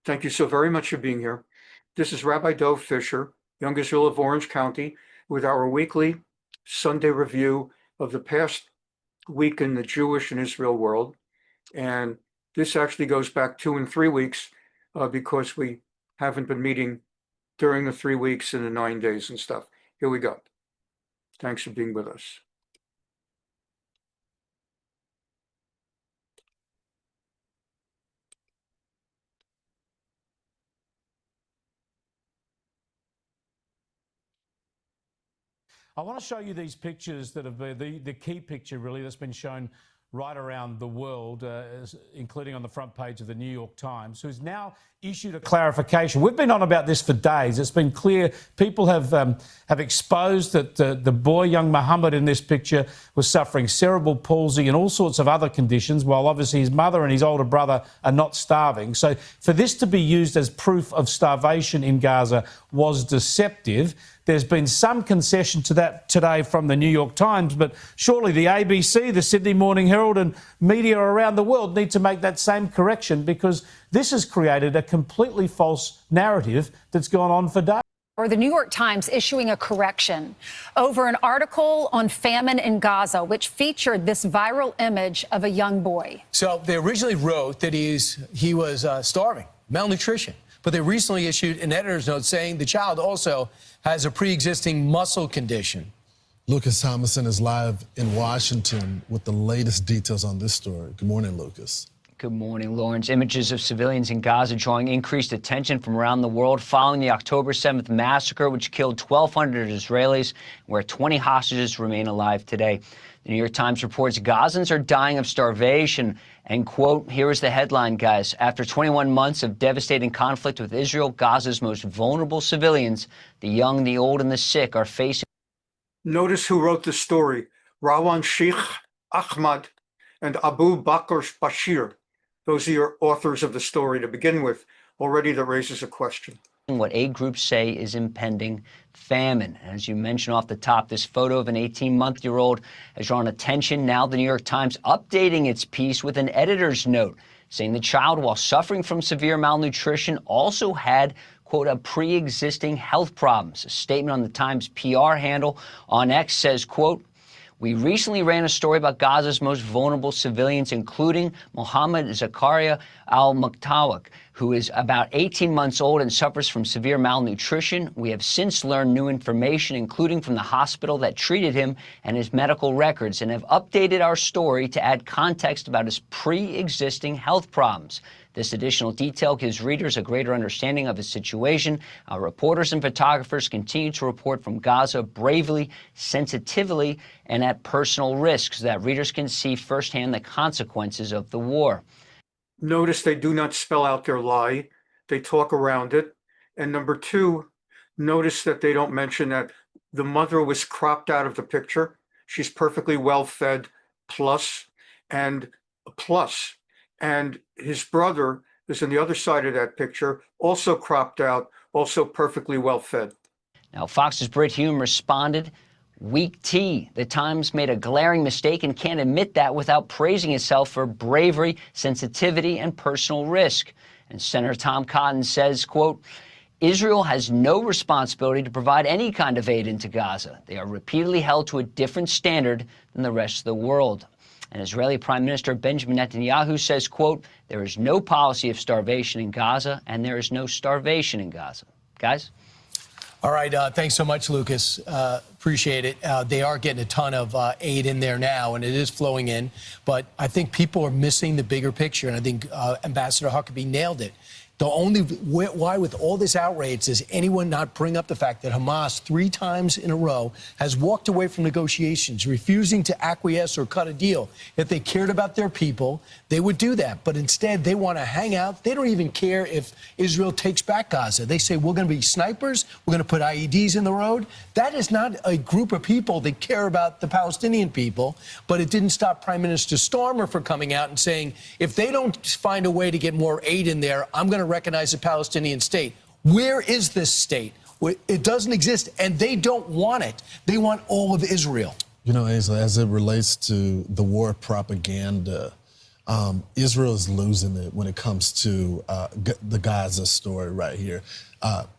Thank you so very much for being here. This is Rabbi Dov Fischer, Young Israel of Orange County, with our weekly Sunday review of the past week in the Jewish and Israel world. And this actually goes back 2 and 3 weeks because we haven't been meeting during the 3 weeks and the 9 days and stuff. Here we go. Thanks for being with us. I want to show you these pictures that have been the key picture, really, that's been shown right around the world, including on the front page of the New York Times, who's now issued a clarification. We've been on about this for days. It's been clear. People have exposed that the boy, young Muhammad, in this picture was suffering cerebral palsy and all sorts of other conditions, while obviously his mother and his older brother are not starving. So for this to be used as proof of starvation in Gaza was deceptive. There's been some concession to that today from the New York Times, but surely the ABC, the Sydney Morning Herald and media around the world need to make that same correction, because this has created a completely false narrative that's gone on for days. Or the New York Times issuing a correction over an article on famine in Gaza, which featured this viral image of a young boy. So they originally wrote that he was starving, malnutrition. But they recently issued an editor's note saying the child also has a pre-existing muscle condition. Lucas Thomason is live in Washington with the latest details on this story. Good morning, Lucas. Good morning, Lawrence. Images of civilians in Gaza drawing increased attention from around the world following the October 7th massacre, which killed 1,200 Israelis, where 20 hostages remain alive today. The New York Times reports Gazans are dying of starvation. And, quote, here is the headline, guys. After 21 months of devastating conflict with Israel, Gaza's most vulnerable civilians, the young, the old, and the sick, are facing... Notice who wrote the story: Rawan Sheikh Ahmad and Abu Bakr Bashir. Those are your authors of the story to begin with. Already that raises a question. What aid groups say is impending famine. As you mentioned off the top, this photo of an 18-month-old has drawn attention. Now the New York Times updating its piece with an editor's note saying the child, while suffering from severe malnutrition, also had, quote, a pre-existing health problems. A statement on the Times PR handle on X says, quote, we recently ran a story about Gaza's most vulnerable civilians, including Mohammed Zakaria al-Muktawak, who is about 18 months old and suffers from severe malnutrition. We have since learned new information, including from the hospital that treated him and his medical records, and have updated our story to add context about his pre-existing health problems. This additional detail gives readers a greater understanding of his situation. Our reporters and photographers continue to report from Gaza bravely, sensitively, and at personal risk so that readers can see firsthand the consequences of the war. Notice they do not spell out their lie. They talk around it. And number two, notice that they don't mention that the mother was cropped out of the picture. She's perfectly well fed, plus, and his brother is on the other side of that picture, also cropped out, also perfectly well fed. Now, Fox's Brit Hume responded, weak tea. The Times made a glaring mistake and can't admit that without praising itself for bravery, sensitivity, and personal risk. And Senator Tom Cotton says, quote, Israel has no responsibility to provide any kind of aid into Gaza. They are repeatedly held to a different standard than the rest of the world. And Israeli Prime Minister Benjamin Netanyahu says, quote, there is no policy of starvation in Gaza, and there is no starvation in Gaza. Guys? All right. Thanks so much, Lucas. Appreciate it. They are getting a ton of aid in there now, and it is flowing in. But I think people are missing the bigger picture, and I think Ambassador Huckabee nailed it. The only why with all this outrage does anyone not bring up the fact that Hamas 3 times in a row has walked away from negotiations, refusing to acquiesce or cut a deal. If they cared about their people, they would do that. But instead, they want to hang out. They don't even care if Israel takes back Gaza. They say, we're going to be snipers. We're going to put IEDs in the road. That is not a group of people that care about the Palestinian people. But it didn't stop Prime Minister Starmer from coming out and saying, if they don't find a way to get more aid in there, I'm going to recognize a Palestinian state. Where is this state? It doesn't exist, and they don't want it. They want all of Israel. You know, Asa, as it relates to the war propaganda, Israel is losing it when it comes to the Gaza story right here.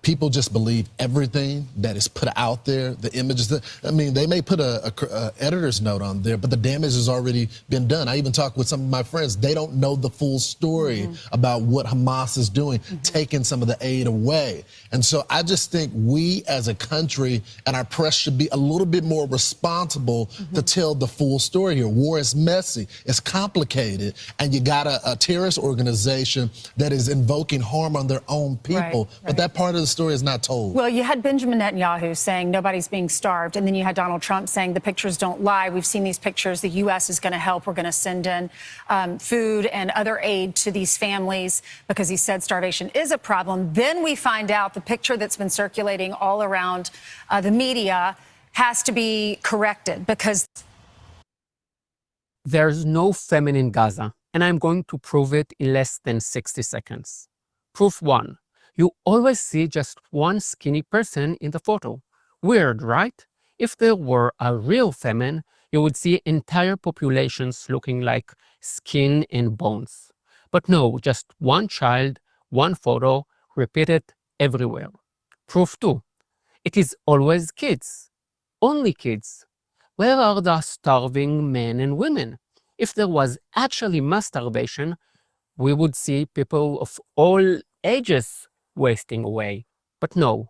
People just believe everything that is put out there, the images. I mean, they may put a editor's note on there, but the damage has already been done. I even talked with some of my friends. They don't know the full story about what Hamas is doing, taking some of the aid away. And so I just think we as a country and our press should be a little bit more responsible to tell the full story here. War is messy, it's complicated, and you got a terrorist organization that is invoking harm on their own people. But that part of the story is not told. Well, you had Benjamin Netanyahu saying nobody's being starved, and then you had Donald Trump saying the pictures don't lie. We've seen these pictures. The U.S. is going to help. We're going to send in food and other aid to these families because he said starvation is a problem. Then we find out the picture that's been circulating all around the media has to be corrected because there's no famine in Gaza, and I'm going to prove it in less than 60 seconds. Proof 1. You always see just one skinny person in the photo. Weird, right? If there were a real famine, you would see entire populations looking like skin and bones. But no, just one child, one photo, repeated everywhere. Proof 2. It is always kids. Only kids. Where are the starving men and women? If there was actually mass starvation, we would see people of all ages wasting away. But no,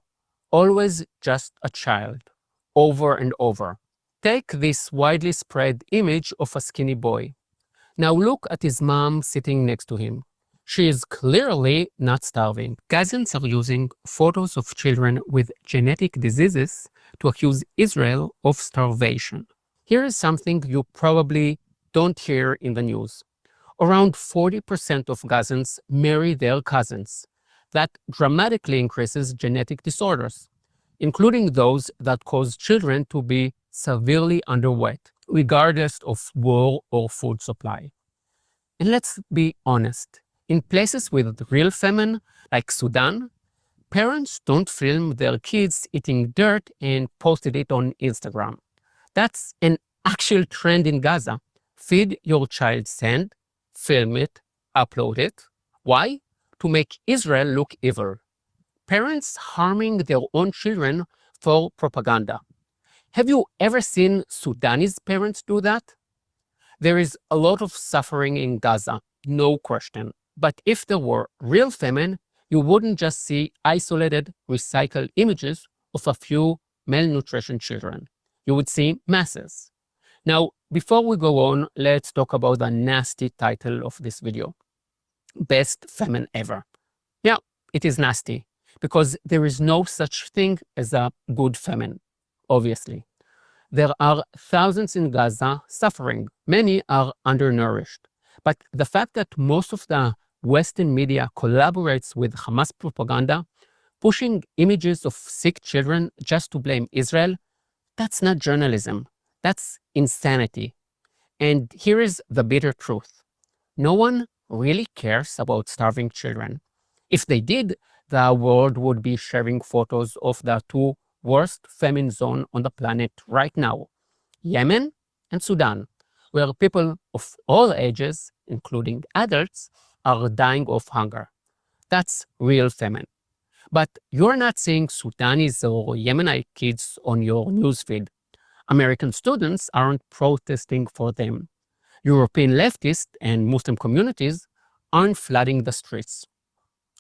always just a child, over and over. Take this widely spread image of a skinny boy. Now look at his mom sitting next to him. She is clearly not starving. Gazans are using photos of children with genetic diseases to accuse Israel of starvation. Here is something you probably don't hear in the news. Around 40% of Gazans marry their cousins. That dramatically increases genetic disorders, including those that cause children to be severely underweight, regardless of war or food supply. And let's be honest, in places with real famine, like Sudan, parents don't film their kids eating dirt and post it on Instagram. That's an actual trend in Gaza. Feed your child sand, film it, upload it. Why? To make Israel look evil. Parents harming their own children for propaganda. Have you ever seen Sudanese parents do that? There is a lot of suffering in Gaza, no question. But if there were real famine, you wouldn't just see isolated, recycled images of a few malnutrition children. You would see masses. Now, before we go on, let's talk about the nasty title of this video. Best famine ever. Yeah, it is nasty because there is no such thing as a good famine, obviously. There are thousands in Gaza suffering. Many are undernourished. But the fact that most of the Western media collaborates with Hamas propaganda, pushing images of sick children just to blame Israel, that's not journalism. That's insanity. And here is the bitter truth. No one really cares about starving children. If they did, the world would be sharing photos of the two worst famine zones on the planet right now, Yemen and Sudan, where people of all ages, including adults, are dying of hunger. That's real famine. But you're not seeing Sudanese or Yemenite kids on your newsfeed. American students aren't protesting for them. European leftists and Muslim communities aren't flooding the streets.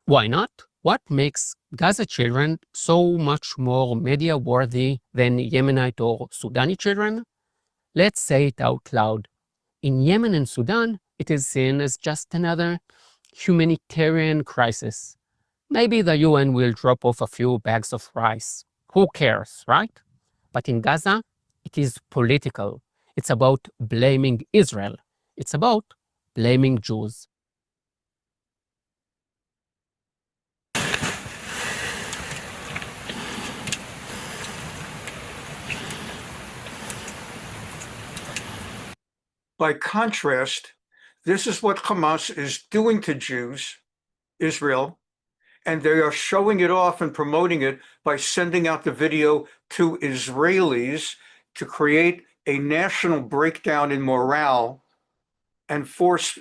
Why not? What makes Gaza children so much more media-worthy than Yemenite or Sudani children? Let's say it out loud. In Yemen and Sudan, it is seen as just another humanitarian crisis. Maybe the UN will drop off a few bags of rice. Who cares, right? But in Gaza, it is political. It's about blaming Israel. It's about blaming Jews. By contrast, this is what Hamas is doing to Jews, Israel, and they are showing it off and promoting it by sending out the video to Israelis to create a national breakdown in morale and force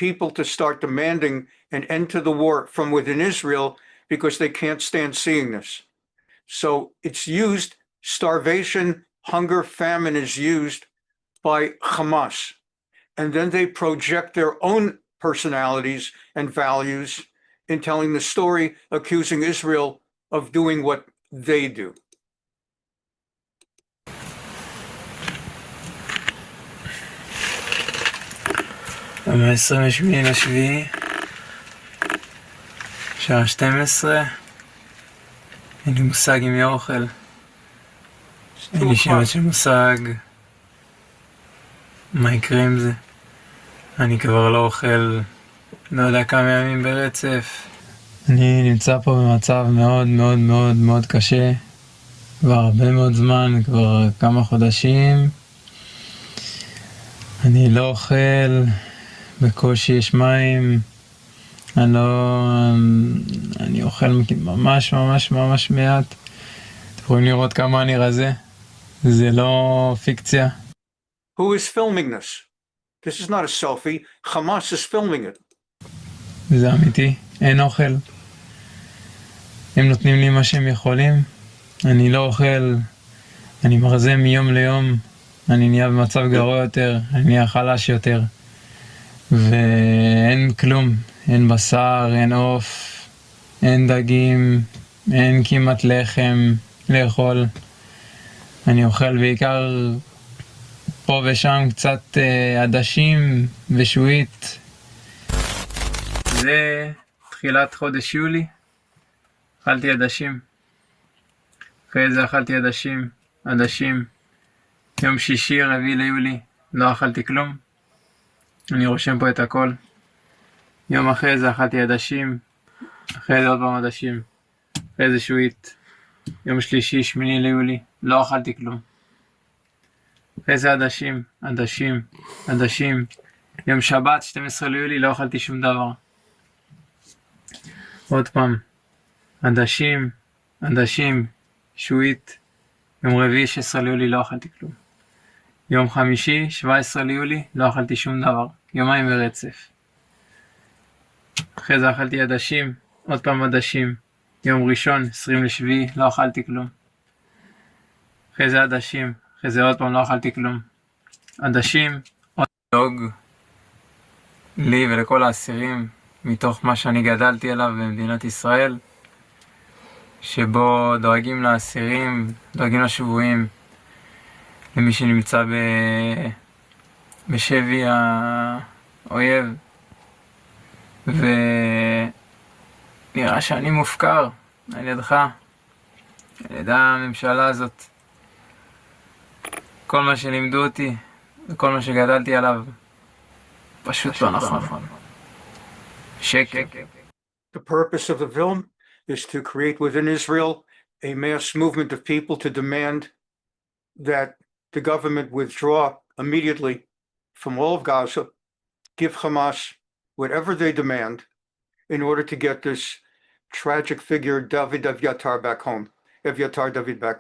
people to start demanding an end to the war from within Israel because they can't stand seeing this. So it's used, starvation, hunger, famine is used by Hamas. And then they project their own personalities and values in telling the story, accusing Israel of doing what they do. ב-27 שעה 12, אין לי מושג אם יהיה אוכל. אין לי שמץ של מושג מה יקרה עם זה. אני כבר לא אוכל, לא יודע כמה ימים ברצף. אני נמצא פה במצב מאוד מאוד מאוד מאוד קשה. כבר הרבה מאוד זמן, כבר כמה חודשים. אני לא אוכל, בקושי יש מים. אני אוכל ממש ממש ממש מעט. אתם יכולים לראות כמה אני רזה. זה לא פיקציה. Who is filming this? This is not a selfie. Hamas is filming it. זה אמיתי, אין אוכל. הם נותנים לי מה שהם יכולים. אני לא אוכל. אני מרזה מיום ליום. אני נהיה במצב גרוע יותר. אני נהיה חלש יותר. ואין כלום. אין בשר, אין עוף, אין דגים, אין כמעט לחם לאכול. אני אוכל בעיקר פה ושם קצת עדשים ושועית. זה תחילת חודש יולי. אכלתי עדשים. אחרי זה אכלתי עדשים. יום שישי, 4 ליולי, לא אכלתי כלום. אני רושם פה את הכל. יום אחרי זה אכלתי עדשים, אחרי זה עוד פעם עדשים, אחרי זה שועית. יום שלישי, 8 ליולי, לא אכלתי כלום. אחרי זה עדשים. יום שבת, 12 ליולי, לא אכלתי שום דבר. עוד פעם, עדשים, שועית. יום רביעי, 16 ליולי, לא אכלתי כלום. יום חמישי, 17 ליולי, לא אכלתי שום דבר. יומיים ברצף. אחרי זה אכלתי עדשים, עוד פעם עדשים. יום ראשון, 20 לשביעי, לא אכלתי כלום. אחרי זה עדשים, אחרי זה עוד פעם לא אכלתי כלום. עדשים, עוד דוג לי ולכל האסירים, מתוך מה שאני גדלתי עליו במדינת ישראל, שבו דואגים לאסירים, דואגים לשבויים, למי שנמצא בשבי האויב. ונראה שאני מופקר על ידך, על ידי הממשלה הזאת. כל מה שלימדו אותי וכל מה שגדלתי עליו פשוט לא נכון. שקר. The purpose of the film is to create within Israel a mass movement of people to demand that the government withdraw immediately from all of Gaza, give Hamas whatever they demand in order to get this tragic figure, Evyatar back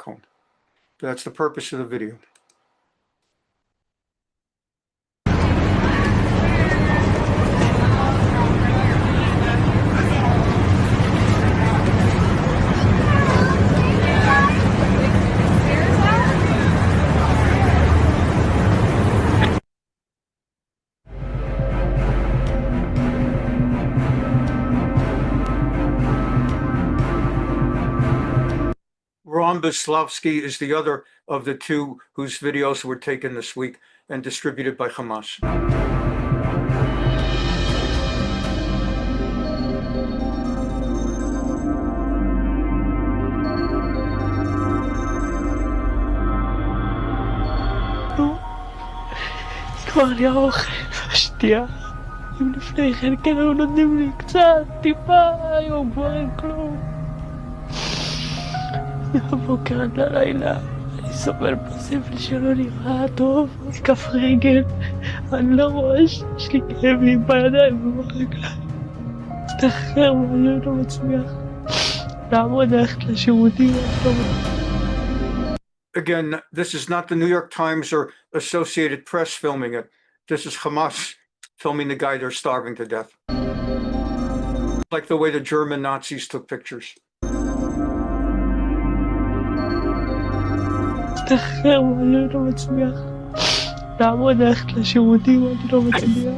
home. That's the purpose of the video. Bislavsky is the other of the two whose videos were taken this week and distributed by Hamas. כבר לי האוכל והשתייה. אם לפני כן כן היו נותנים לי קצת, טיפה, היום כבר אין כלום. מהבוקר עד ללילה, אני סובל בסבל שלא נראה טוב, כף רגל, אני לא ראש, יש לי כאבים בידיים וברגליים. תחרר ואני לא מצליח לעמוד ללכת לשירותים. Again, this is not the New York Times or Associated Press filming it. This is Hamas filming the guy they're starving to death. Like the way the German Nazis took pictures. משתחרר ואני לא מצליח לעמוד ללכת לשירותים, אני לא מצליח.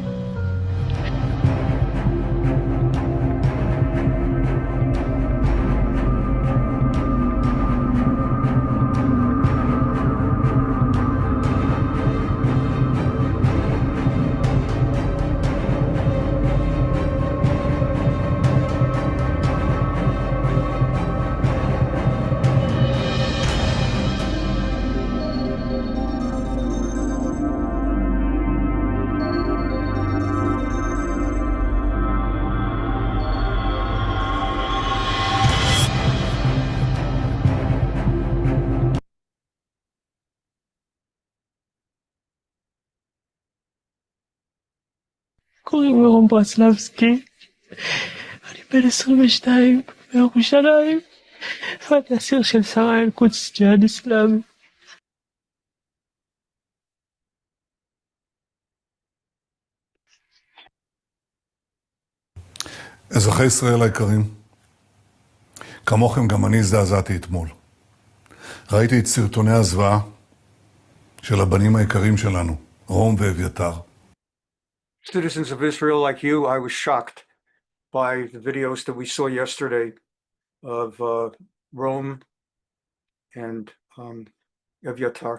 קוראים לי ברסלבסקי, אני בן 22 מירושלים, ואני אסיר של שרה אל-קודס ג'יהאד אסלאמי. אזרחי ישראל היקרים, כמוכם גם אני הזדעזעתי אתמול. ראיתי את סרטוני הזוועה של הבנים היקרים שלנו, רום ואביתר. Citizens of Israel like you, I was shocked by the videos that we saw yesterday of Rome and Evyatar.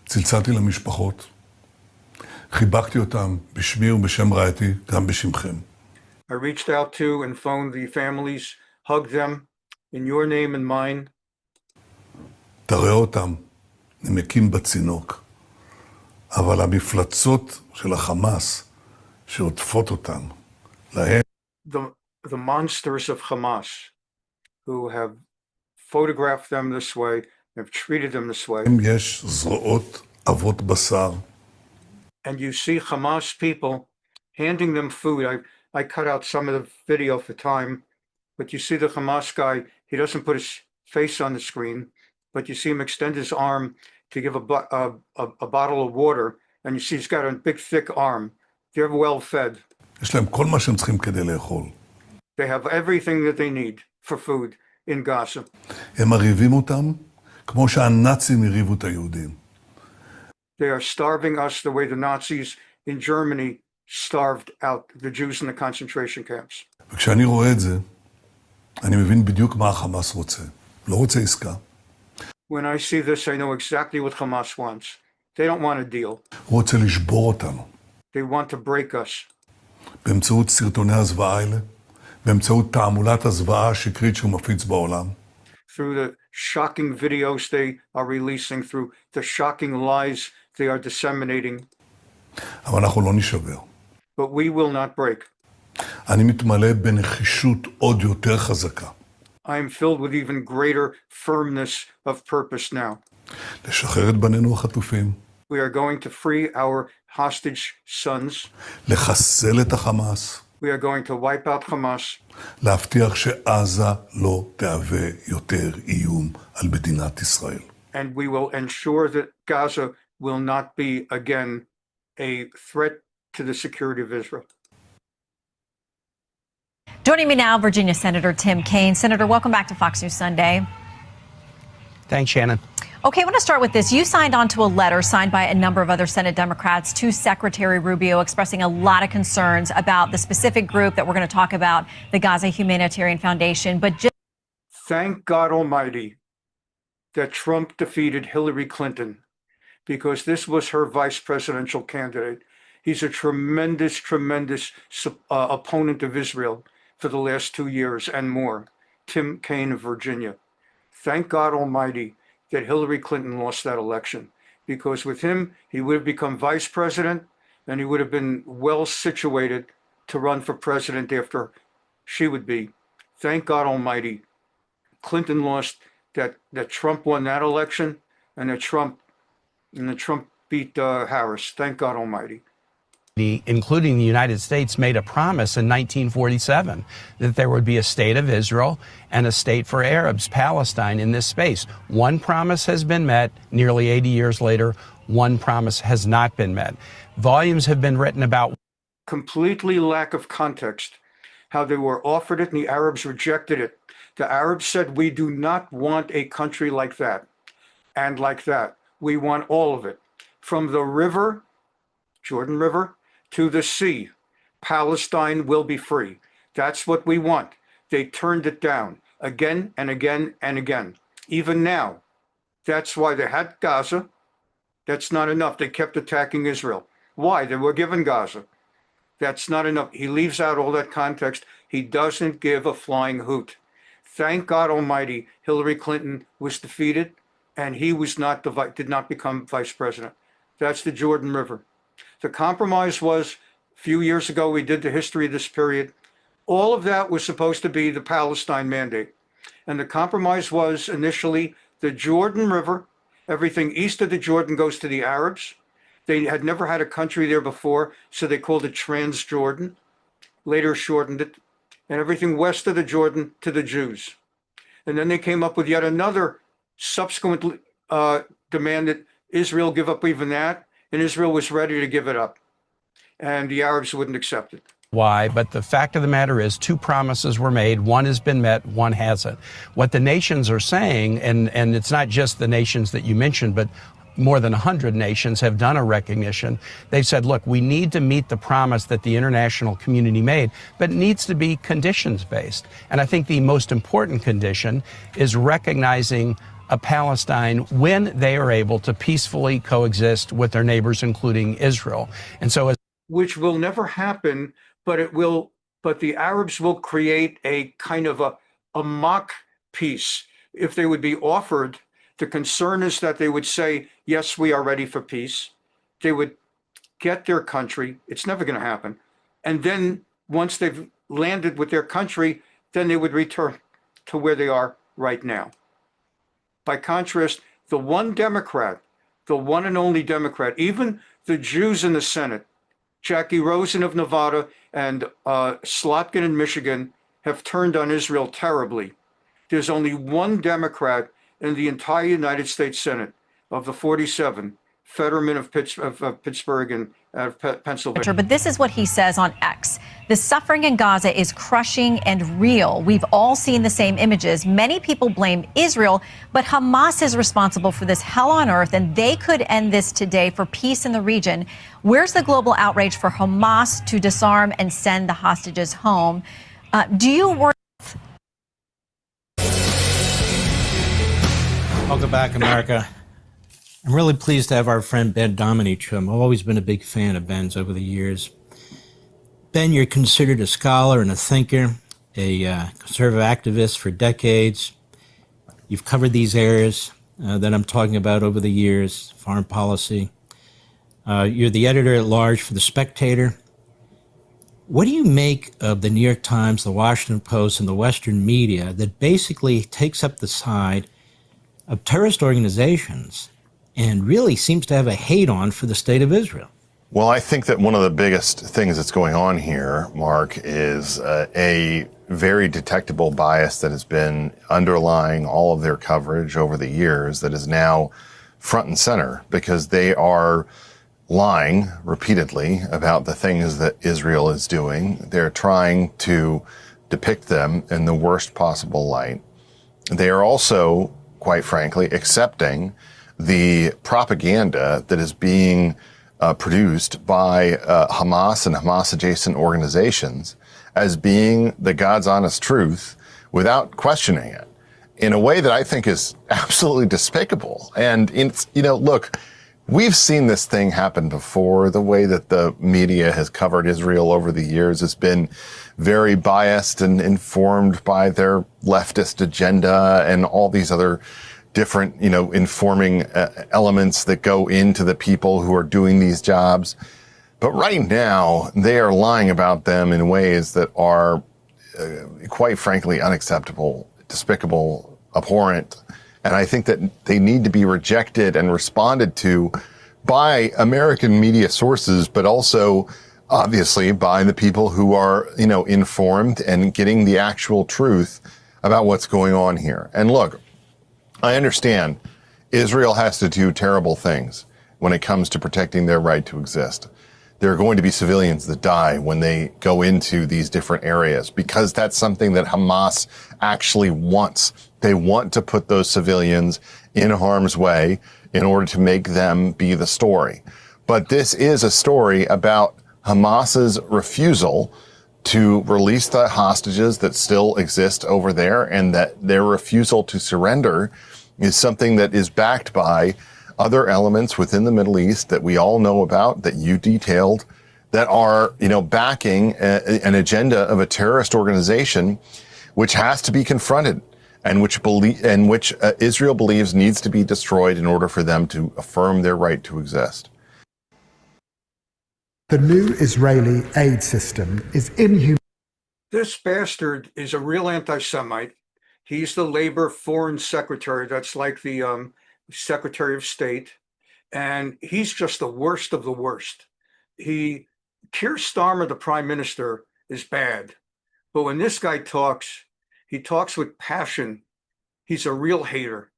צלצלתי למשפחות, חיבקתי אותם בשמי ובשם רעייתי, גם בשמכם. I reached out to and phoned the families, hugged them in your name and mine. תראה אותם, נמקים בצינוק. אבל המפלצות של החמאס שעוטפות אותם, להם... The monsters of Hamas who have photographed them this way, have treated them this way. יש זרועות אבות בשר. And you see Hamas people handing them food. I cut out some of the video for time, but you see the Hamas guy, he doesn't put his face on the screen, but you see him extend his arm to give a bottle of water, and you see he's got a big thick arm. They're well fed. יש להם כל מה שהם צריכים כדי לאכול. They have everything that they need for food in Gaza. הם מרעיבים אותם כמו שהנאצים הרעיבו את היהודים. They are starving us the way the Nazis in Germany starved out the Jews in the concentration camps. וכשאני רואה את זה, אני מבין בדיוק מה החמאס רוצה. לא רוצה עסקה. When I see this, I know exactly what Hamas wants. They don't want a deal. הוא רוצה לשבור אותנו. They want to break us. באמצעות סרטוני הזוועה האלה, באמצעות תעמולת הזוועה השקרית שהוא מפיץ בעולם. Through the shocking videos they are releasing, through the shocking lies they are disseminating. אבל אנחנו לא נשבר. But we will not break. אני מתמלא בנחישות עוד יותר חזקה. I am filled with even greater firmness of purpose now. לשחרר את בנינו החטופים. We are going to free our hostage sons. לחסל את החמאס. We are going to wipe out Hamas. להבטיח שעזה לא תהווה יותר איום על מדינת ישראל. And we will ensure that Gaza will not be again a threat to the security of Israel. Joining me now, Virginia Senator Tim Kaine. Senator, welcome back to Fox News Sunday. Thanks, Shannon. Okay, I want to start with this. You signed onto a letter signed by a number of other Senate Democrats to Secretary Rubio expressing a lot of concerns about the specific group that we're going to talk about, the Gaza Humanitarian Foundation. But just thank God Almighty that Trump defeated Hillary Clinton, because this was her vice presidential candidate. He's a tremendous opponent of Israel for the last 2 years and more. Tim Kaine of Virginia. Thank God Almighty that Hillary Clinton lost that election, because with him, he would have become vice president and he would have been well situated to run for president after she would be. Thank God Almighty. Clinton lost, that Trump won that election, and that Trump beat Harris. Thank God Almighty. Including the United States, made a promise in 1947 that there would be a state of Israel and a state for Arabs, Palestine, in this space. One promise has been met nearly 80 years later. one promise has not been met. Volumes have been written about Completely lack of context, how they were offered it and the Arabs rejected it. The Arabs said, we do not want a country like that and like that. We want all of it. From the river, Jordan River, to the sea, Palestine will be free. That's what we want. They turned it down again and again and again. Even now, that's why they had Gaza. That's not enough. They kept attacking Israel. Why? They were given Gaza. That's not enough. He leaves out all that context. He doesn't give a flying hoot. Thank God Almighty, Hillary Clinton was defeated and he was not did not become vice president. That's the Jordan River. The compromise was, a few years ago, we did the history of this period. All of that was supposed to be the Palestine mandate. And the compromise was initially the Jordan River. Everything east of the Jordan goes to the Arabs. They had never had a country there before, so they called it Transjordan, later shortened it, and everything west of the Jordan to the Jews. And then they came up with yet another subsequent demand that Israel give up even that, and Israel was ready to give it up, and the Arabs wouldn't accept it. why, but the fact of the matter is two promises were made. One has been met, one hasn't. What the nations are saying, and it's not just the nations that you mentioned, but more than 100 nations have done a recognition. They've said, look, we need to meet the promise that the international community made, but it needs to be conditions-based. And I think the most important condition is recognizing a Palestine when they are able to peacefully coexist with their neighbors, including Israel. And so, which will never happen, but it will. But the Arabs will create a kind of a mock peace if they would be offered. The concern is that they would say, yes, we are ready for peace. They would get their country. It's never going to happen. And then once they've landed with their country, then they would return to where they are right now. By contrast, the one Democrat, the one and only Democrat, even the Jews in the Senate, Jackie Rosen of Nevada and Slotkin in Michigan, have turned on Israel terribly. There's only one Democrat in the entire United States Senate of the 47, Fetterman of Pittsburgh and Pennsylvania. But this is what he says on X. The suffering in Gaza is crushing and real. We've all seen the same images. Many people blame Israel, but Hamas is responsible for this hell on earth, and they could end this today for peace in the region. Where's the global outrage for Hamas to disarm and send the hostages home? Do you worry? Welcome back, America. I'm really pleased to have our friend Ben Domenech. I've always been a big fan of Ben's over the years. Ben, you're considered a scholar and a thinker, a conservative activist for decades. You've covered these areas that I'm talking about over the years, foreign policy. You're the editor-at-large for The Spectator. What do you make of the New York Times, the Washington Post, and the Western media that basically takes up the side of terrorist organizations and really seems to have a hate-on for the state of Israel? Well, I think that one of the biggest things that's going on here, Mark, is a very detectable bias that has been underlying all of their coverage over the years that is now front and center because they are lying repeatedly about the things that Israel is doing. They're trying to depict them in the worst possible light. They are also, quite frankly, accepting the propaganda that is being produced by Hamas and Hamas-adjacent organizations as being the God's honest truth without questioning it in a way that I think is absolutely despicable. And it's, look, we've seen this thing happen before. The way that the media has covered Israel over the years has been very biased and informed by their leftist agenda and all these other different, informing elements that go into the people who are doing these jobs. But right now, they are lying about them in ways that are, quite frankly, unacceptable, despicable, abhorrent. And I think that they need to be rejected and responded to by American media sources, but also obviously by the people who are, informed and getting the actual truth about what's going on here. And look, I understand Israel has to do terrible things. when it comes to protecting their right to exist. There are going to be civilians that die when they go into these different areas because that's something that Hamas actually wants. They want to put those civilians in harm's way in order to make them be the story. But this is a story about Hamas's refusal to release the hostages that still exist over there, and that their refusal to surrender is something that is backed by other elements within the Middle East that we all know about, that you detailed, that are, backing an agenda of a terrorist organization, which has to be confronted and which Israel believes needs to be destroyed in order for them to affirm their right to exist. The new Israeli aid system is inhuman. This bastard is a real anti-Semite. He's the Labor Foreign Secretary. That's like the Secretary of State. And he's just the worst of the worst. Keir Starmer, the Prime Minister, is bad. But when this guy talks, he talks with passion. He's a real hater.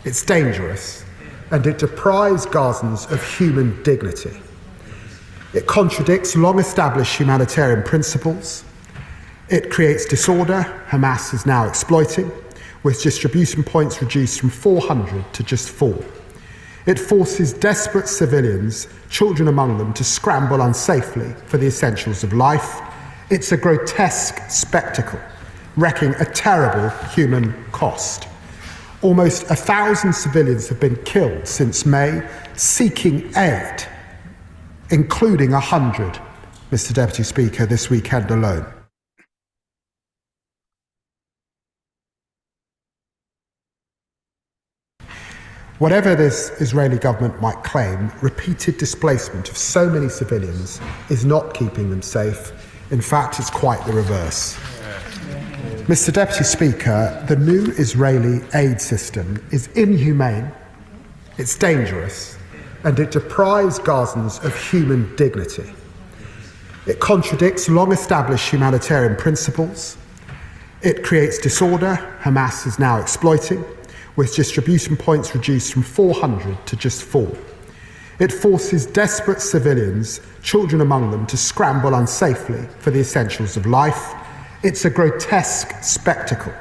It's dangerous, and it deprives Gazans of human dignity. It contradicts long-established humanitarian principles. It creates disorder Hamas is now exploiting, with distribution points reduced from 400 to just 4. It forces desperate civilians, children among them, to scramble unsafely for the essentials of life. It's a grotesque spectacle, wrecking a terrible human cost. Almost 1,000 civilians have been killed since May, seeking aid, including 100, Mr. Deputy Speaker, this weekend alone. Whatever this Israeli government might claim, repeated displacement of so many civilians is not keeping them safe. In fact, it's quite the reverse. Mr. Deputy Speaker, the new Israeli aid system is inhumane, it's dangerous, and it deprives Gazans of human dignity. It contradicts long-established humanitarian principles. It creates disorder Hamas is now exploiting, with distribution points reduced from 400 to just 4. It forces desperate civilians, children among them, to scramble unsafely for the essentials of life. It's a grotesque spectacle,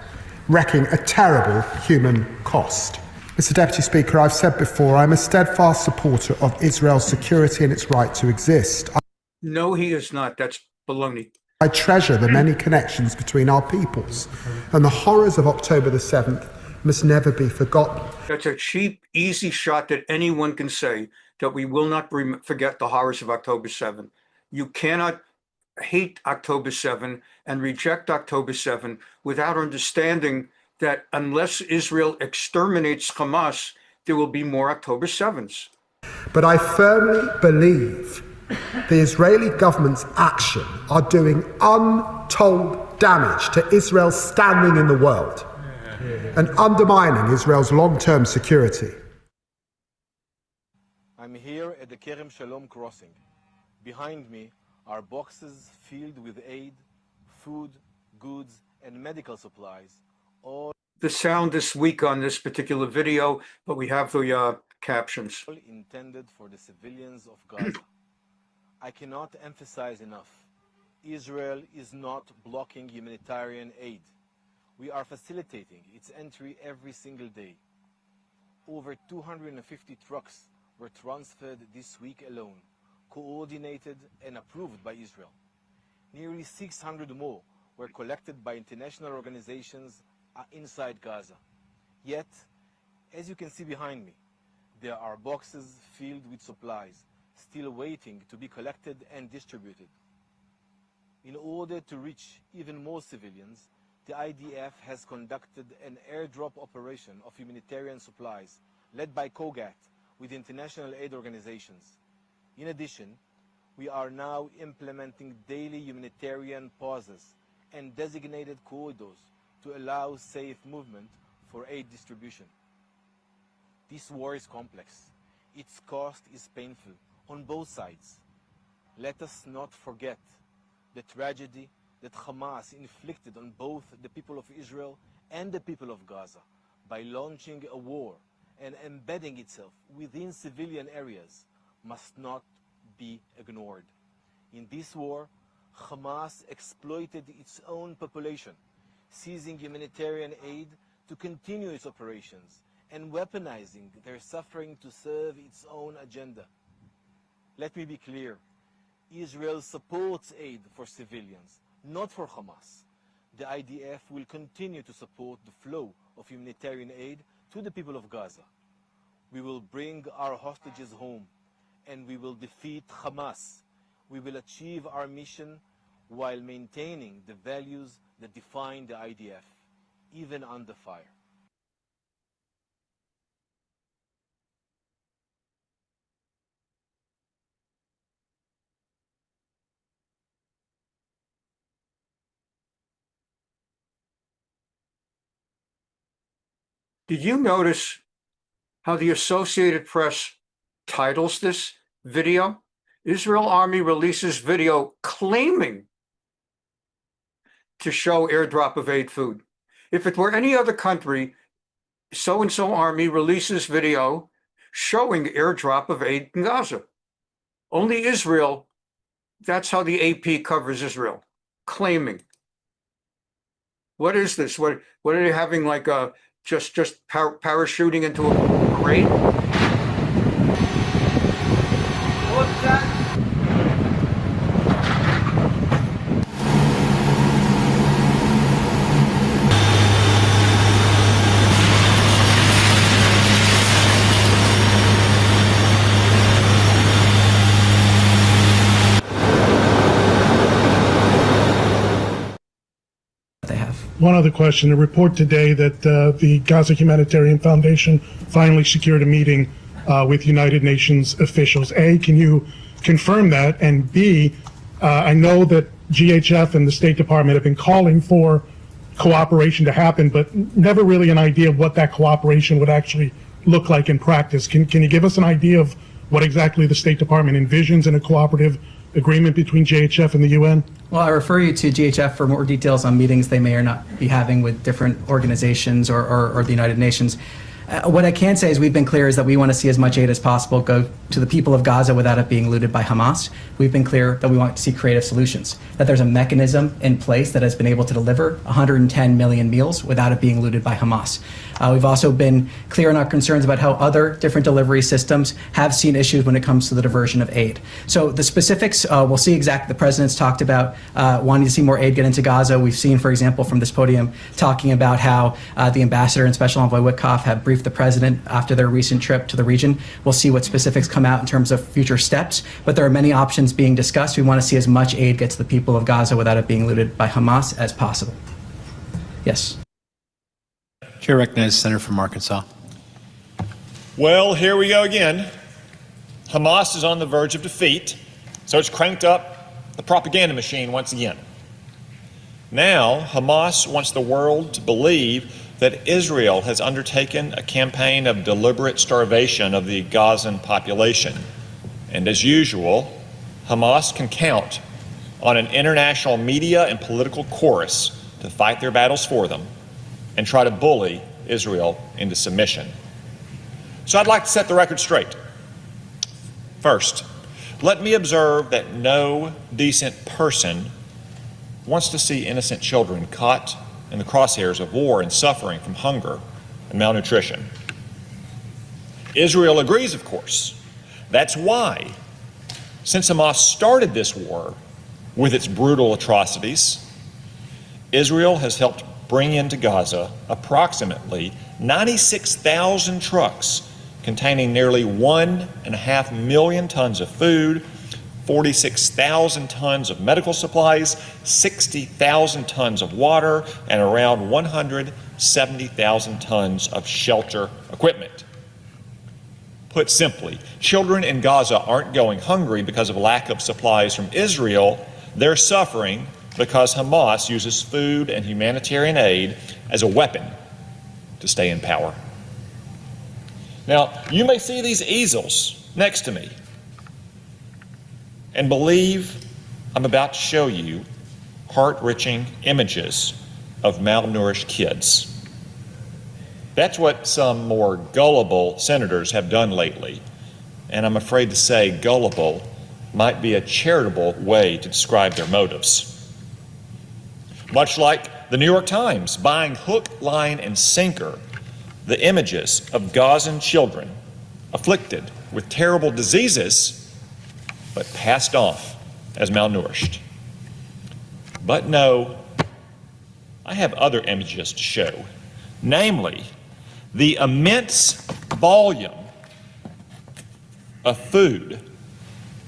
wrecking a terrible human cost. Mr. Deputy Speaker, I've said before, I'm a steadfast supporter of Israel's security and its right to exist. No, he is not. That's baloney. I treasure the many connections between our peoples, and the horrors of October the 7th must never be forgotten. That's a cheap, easy shot that anyone can say that we will not forget the horrors of October 7. You cannot hate October 7 and reject October 7 without understanding that unless Israel exterminates Hamas, there will be more October 7s. But I firmly believe the Israeli government's action are doing untold damage to Israel's standing in the world and undermining Israel's long-term security. I'm here at the Kerem Shalom crossing. Behind me are boxes filled with aid, food, goods, and medical supplies. All the sound is weak on this particular video, but we have the captions. Intended for the civilians of Gaza. I cannot emphasize enough, Israel is not blocking humanitarian aid. We are facilitating its entry every single day. Over 250 trucks were transferred this week alone, coordinated and approved by Israel. Nearly 600 more were collected by international organizations inside Gaza. Yet, as you can see behind me, there are boxes filled with supplies, still waiting to be collected and distributed. In order to reach even more civilians, the IDF has conducted an airdrop operation of humanitarian supplies led by COGAT with international aid organizations. In addition, we are now implementing daily humanitarian pauses and designated corridors to allow safe movement for aid distribution. This war is complex. Its cost is painful on both sides. Let us not forget the tragedy that Hamas inflicted on both the people of Israel and the people of Gaza by launching a war and embedding itself within civilian areas must not be ignored. In this war, Hamas exploited its own population, seizing humanitarian aid to continue its operations and weaponizing their suffering to serve its own agenda. Let me be clear. Israel supports aid for civilians, not for Hamas. The IDF will continue to support the flow of humanitarian aid to the people of Gaza. We will bring our hostages home, and we will defeat Hamas. We will achieve our mission while maintaining the values that define the IDF, even under fire. Did you notice how the Associated Press titles this video? Israel Army releases video claiming to show airdrop of aid food. If it were any other country, so-and-so army releases video showing airdrop of aid in Gaza. Only Israel, that's how the AP covers Israel, claiming. What is this? What are they having, like a just parachuting into a parade? What's that? One other question. A report today that the Gaza Humanitarian Foundation finally secured a meeting with United Nations officials. A, can you confirm that? And B, I know that GHF and the State Department have been calling for cooperation to happen, but never really an idea of what that cooperation would actually look like in practice. Can you give us an idea of what exactly the State Department envisions in a cooperative agreement between GHF and the UN? Well, I refer you to GHF for more details on meetings they may or not be having with different organizations or the United Nations. What I can say is we've been clear is that we want to see as much aid as possible go to the people of Gaza without it being looted by Hamas. We've been clear that we want to see creative solutions, that there's a mechanism in place that has been able to deliver 110 million meals without it being looted by Hamas. We've also been clear in our concerns about how other different delivery systems have seen issues when it comes to the diversion of aid. So the specifics, we'll see exactly. The president's talked about wanting to see more aid get into Gaza. We've seen, for example, from this podium, talking about how the ambassador and Special Envoy Witkoff have briefed the president after their recent trip to the region. We'll see what specifics come out in terms of future steps, but there are many options being discussed. We want to see as much aid get to the people of Gaza without it being looted by Hamas as possible. Yes. Chair recognizes the Senator from Arkansas. Well, here we go again. Hamas is on the verge of defeat, so it's cranked up the propaganda machine once again. Now, Hamas wants the world to believe that Israel has undertaken a campaign of deliberate starvation of the Gazan population. And as usual, Hamas can count on an international media and political chorus to fight their battles for them and try to bully Israel into submission. So I'd like to set the record straight. First, let me observe that no decent person wants to see innocent children caught in the crosshairs of war and suffering from hunger and malnutrition. Israel agrees, of course. That's why, since Hamas started this war with its brutal atrocities, Israel has helped bring into Gaza approximately 96,000 trucks containing nearly 1.5 million tons of food, 46,000 tons of medical supplies, 60,000 tons of water, and around 170,000 tons of shelter equipment. Put simply, children in Gaza aren't going hungry because of lack of supplies from Israel. They're suffering because Hamas uses food and humanitarian aid as a weapon to stay in power. Now, you may see these easels next to me and believe I'm about to show you heart-wrenching images of malnourished kids. That's what some more gullible senators have done lately. And I'm afraid to say gullible might be a charitable way to describe their motives. Much like the New York Times buying hook, line, and sinker the images of Gazan children afflicted with terrible diseases, but passed off as malnourished. But no, I have other images to show, namely the immense volume of food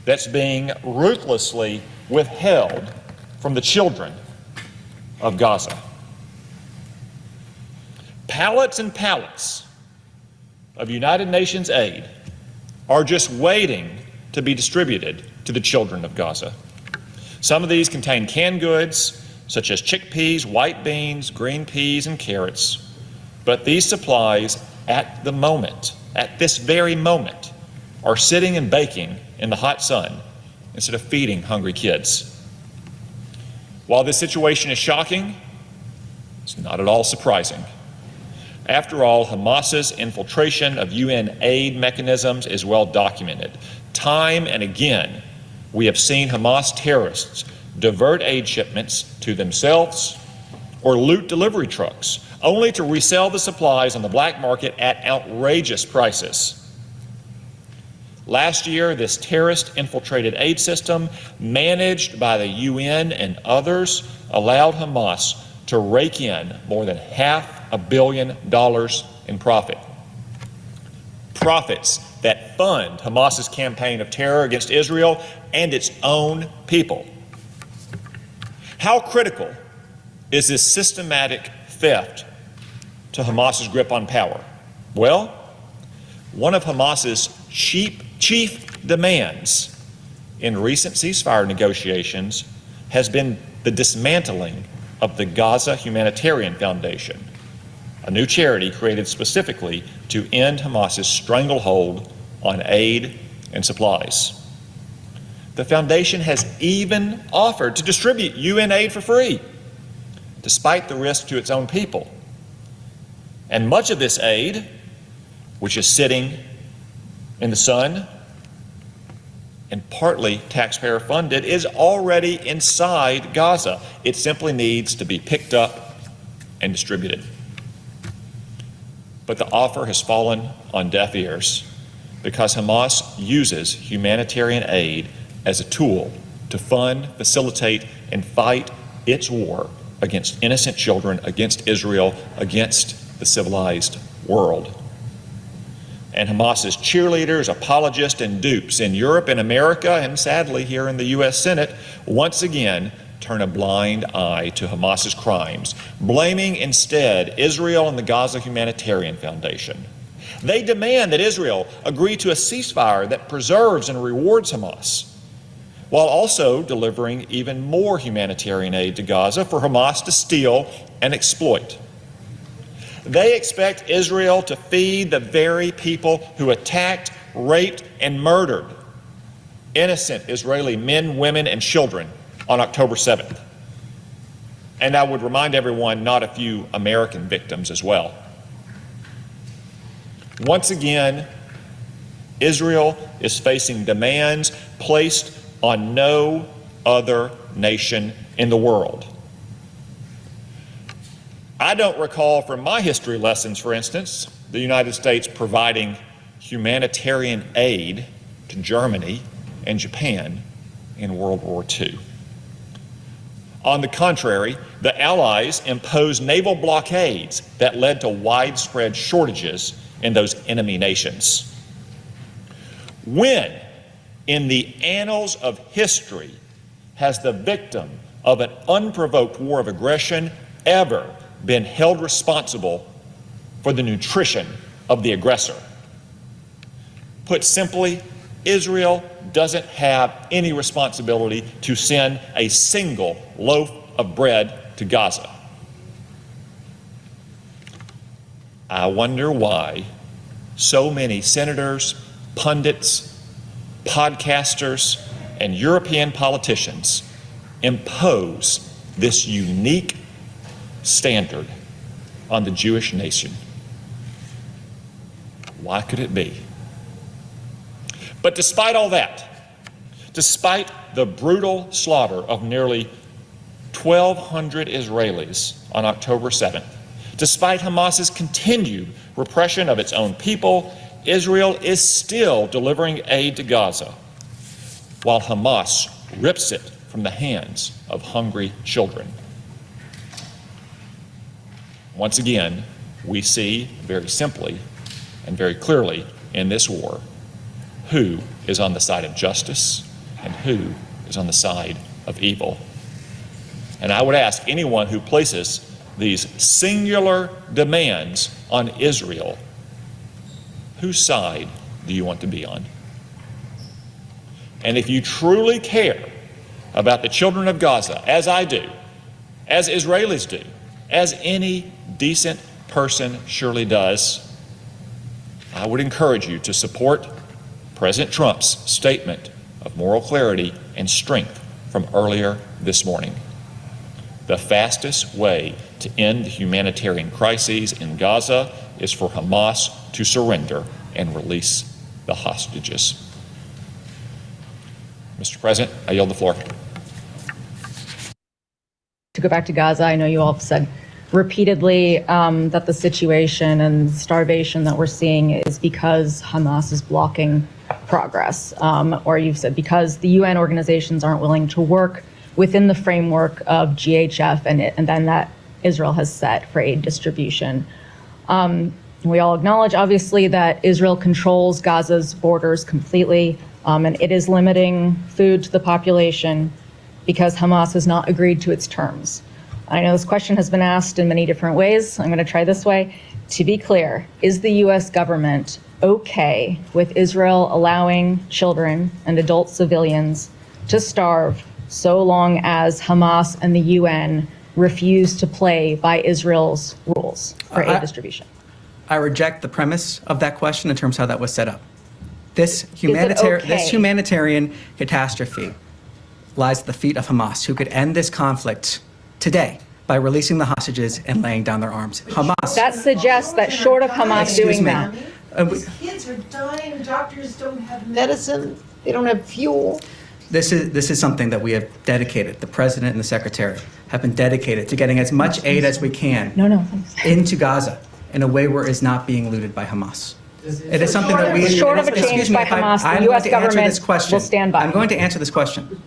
that's being ruthlessly withheld from the children of Gaza. Pallets and pallets of United Nations aid are just waiting to be distributed to the children of Gaza. Some of these contain canned goods, such as chickpeas, white beans, green peas, and carrots. But these supplies, at this very moment, are sitting and baking in the hot sun instead of feeding hungry kids. While this situation is shocking, it's not at all surprising. After all, Hamas's infiltration of UN aid mechanisms is well documented. Time and again, we have seen Hamas terrorists divert aid shipments to themselves or loot delivery trucks, only to resell the supplies on the black market at outrageous prices. Last year, this terrorist-infiltrated aid system, managed by the UN and others, allowed Hamas to rake in more than $500 million in profit. Profits that fund Hamas's campaign of terror against Israel and its own people. How critical is this systematic theft to Hamas's grip on power? Well, one of Hamas's chief demands in recent ceasefire negotiations has been the dismantling of the Gaza Humanitarian Foundation, a new charity created specifically to end Hamas's stranglehold on aid and supplies. The foundation has even offered to distribute UN aid for free, despite the risk to its own people. And much of this aid, which is sitting in the sun and partly taxpayer funded, is already inside Gaza. It simply needs to be picked up and distributed. But the offer has fallen on deaf ears because Hamas uses humanitarian aid as a tool to fund, facilitate, and fight its war against innocent children, against Israel, against the civilized world. And Hamas's cheerleaders, apologists, and dupes in Europe and America, and sadly here in the U.S. Senate, once again turn a blind eye to Hamas's crimes, blaming instead Israel and the Gaza Humanitarian Foundation. They demand that Israel agree to a ceasefire that preserves and rewards Hamas, while also delivering even more humanitarian aid to Gaza for Hamas to steal and exploit. They expect Israel to feed the very people who attacked, raped, and murdered innocent Israeli men, women, and children on October 7th. And I would remind everyone, not a few American victims as well. Once again, Israel is facing demands placed on no other nation in the world. I don't recall from my history lessons, for instance, the United States providing humanitarian aid to Germany and Japan in World War II. On the contrary, the Allies imposed naval blockades that led to widespread shortages in those enemy nations. When, in the annals of history, has the victim of an unprovoked war of aggression ever been held responsible for the nutrition of the aggressor? Put simply, Israel doesn't have any responsibility to send a single loaf of bread to Gaza. I wonder why so many senators, pundits, podcasters, and European politicians impose this unique standard on the Jewish nation. Why could it be? But despite all that, despite the brutal slaughter of nearly 1,200 Israelis on October 7th, despite Hamas's continued repression of its own people, Israel is still delivering aid to Gaza, while Hamas rips it from the hands of hungry children. Once again, we see very simply and very clearly in this war who is on the side of justice and who is on the side of evil. And I would ask anyone who places these singular demands on Israel, whose side do you want to be on? And if you truly care about the children of Gaza, as I do, as Israelis do, as any decent person surely does, I would encourage you to support President Trump's statement of moral clarity and strength from earlier this morning. The fastest way to end the humanitarian crises in Gaza is for Hamas to surrender and release the hostages. Mr. President, I yield the floor. To go back to Gaza, I know you all have said repeatedly that the situation and starvation that we're seeing is because Hamas is blocking progress, or you've said because the UN organizations aren't willing to work within the framework of GHF and then that Israel has set for aid distribution. We all acknowledge, obviously, that Israel controls Gaza's borders completely, and it is limiting food to the population because Hamas has not agreed to its terms. I know this question has been asked in many different ways. I'm going to try this way. To be clear, is the U.S. government okay with Israel allowing children and adult civilians to starve so long as Hamas and the UN refuse to play by Israel's rules for aid distribution? I reject the premise of that question in terms of how that was set up. This humanitarian catastrophe lies at the feet of Hamas, who could end this conflict today by releasing the hostages and laying down their arms. Hamas. That suggests that short of Hamas doing that. Kids are dying, doctors don't have medicine, they don't have fuel. This is something that we have dedicated, the president and the secretary have been dedicated to getting as much aid as we can into Gaza in a way where it's not being looted by Hamas. It is something that we... Short of a change by Hamas, the U.S. government will stand by. I'm going to answer this question.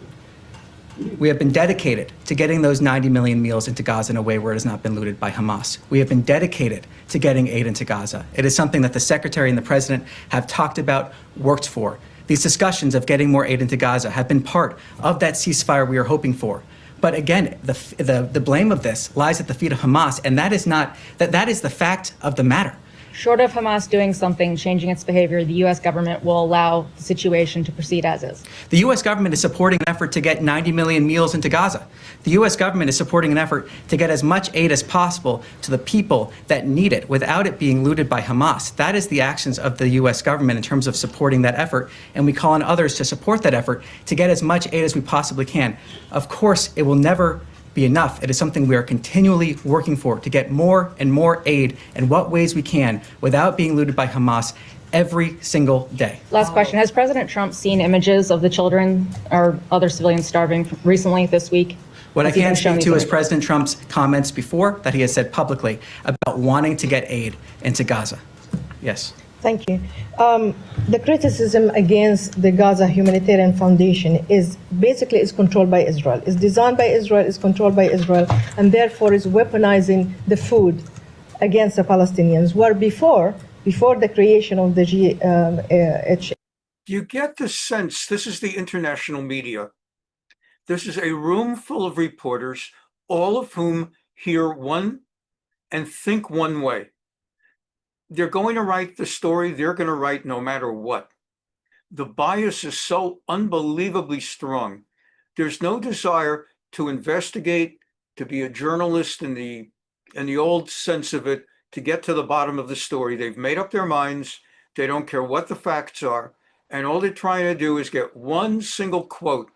We have been dedicated to getting those 90 million meals into Gaza in a way where it has not been looted by Hamas. We have been dedicated to getting aid into Gaza. It is something that the secretary and the president have talked about, worked for. These discussions of getting more aid into Gaza have been part of that ceasefire we are hoping for. But again, the blame of this lies at the feet of Hamas, and that is the fact of the matter. Short of Hamas doing something, changing its behavior, the U.S. government will allow the situation to proceed as is. The U.S. government is supporting an effort to get 90 million meals into Gaza. The U.S. government is supporting an effort to get as much aid as possible to the people that need it without it being looted by Hamas. That is the actions of the U.S. government in terms of supporting that effort, and we call on others to support that effort to get as much aid as we possibly can. Of course, it will never be enough. It is something we are continually working for, to get more and more aid in what ways we can without being looted by Hamas every single day. Last question. Has President Trump seen images of the children or other civilians starving recently this week? What I can speak to is President Trump's comments before that he has said publicly about wanting to get aid into Gaza. Yes. Thank you. The criticism against the Gaza Humanitarian Foundation is basically controlled by Israel. It's designed by Israel, is controlled by Israel, and therefore is weaponizing the food against the Palestinians, where before the creation of the GH. You get the sense, this is the international media. This is a room full of reporters, all of whom hear one and think one way. They're going to write the story they're going to write no matter what. The bias is so unbelievably strong. There's no desire to investigate, to be a journalist in the old sense of it, to get to the bottom of the story. They've made up their minds. They don't care what the facts are. And all they're trying to do is get one single quote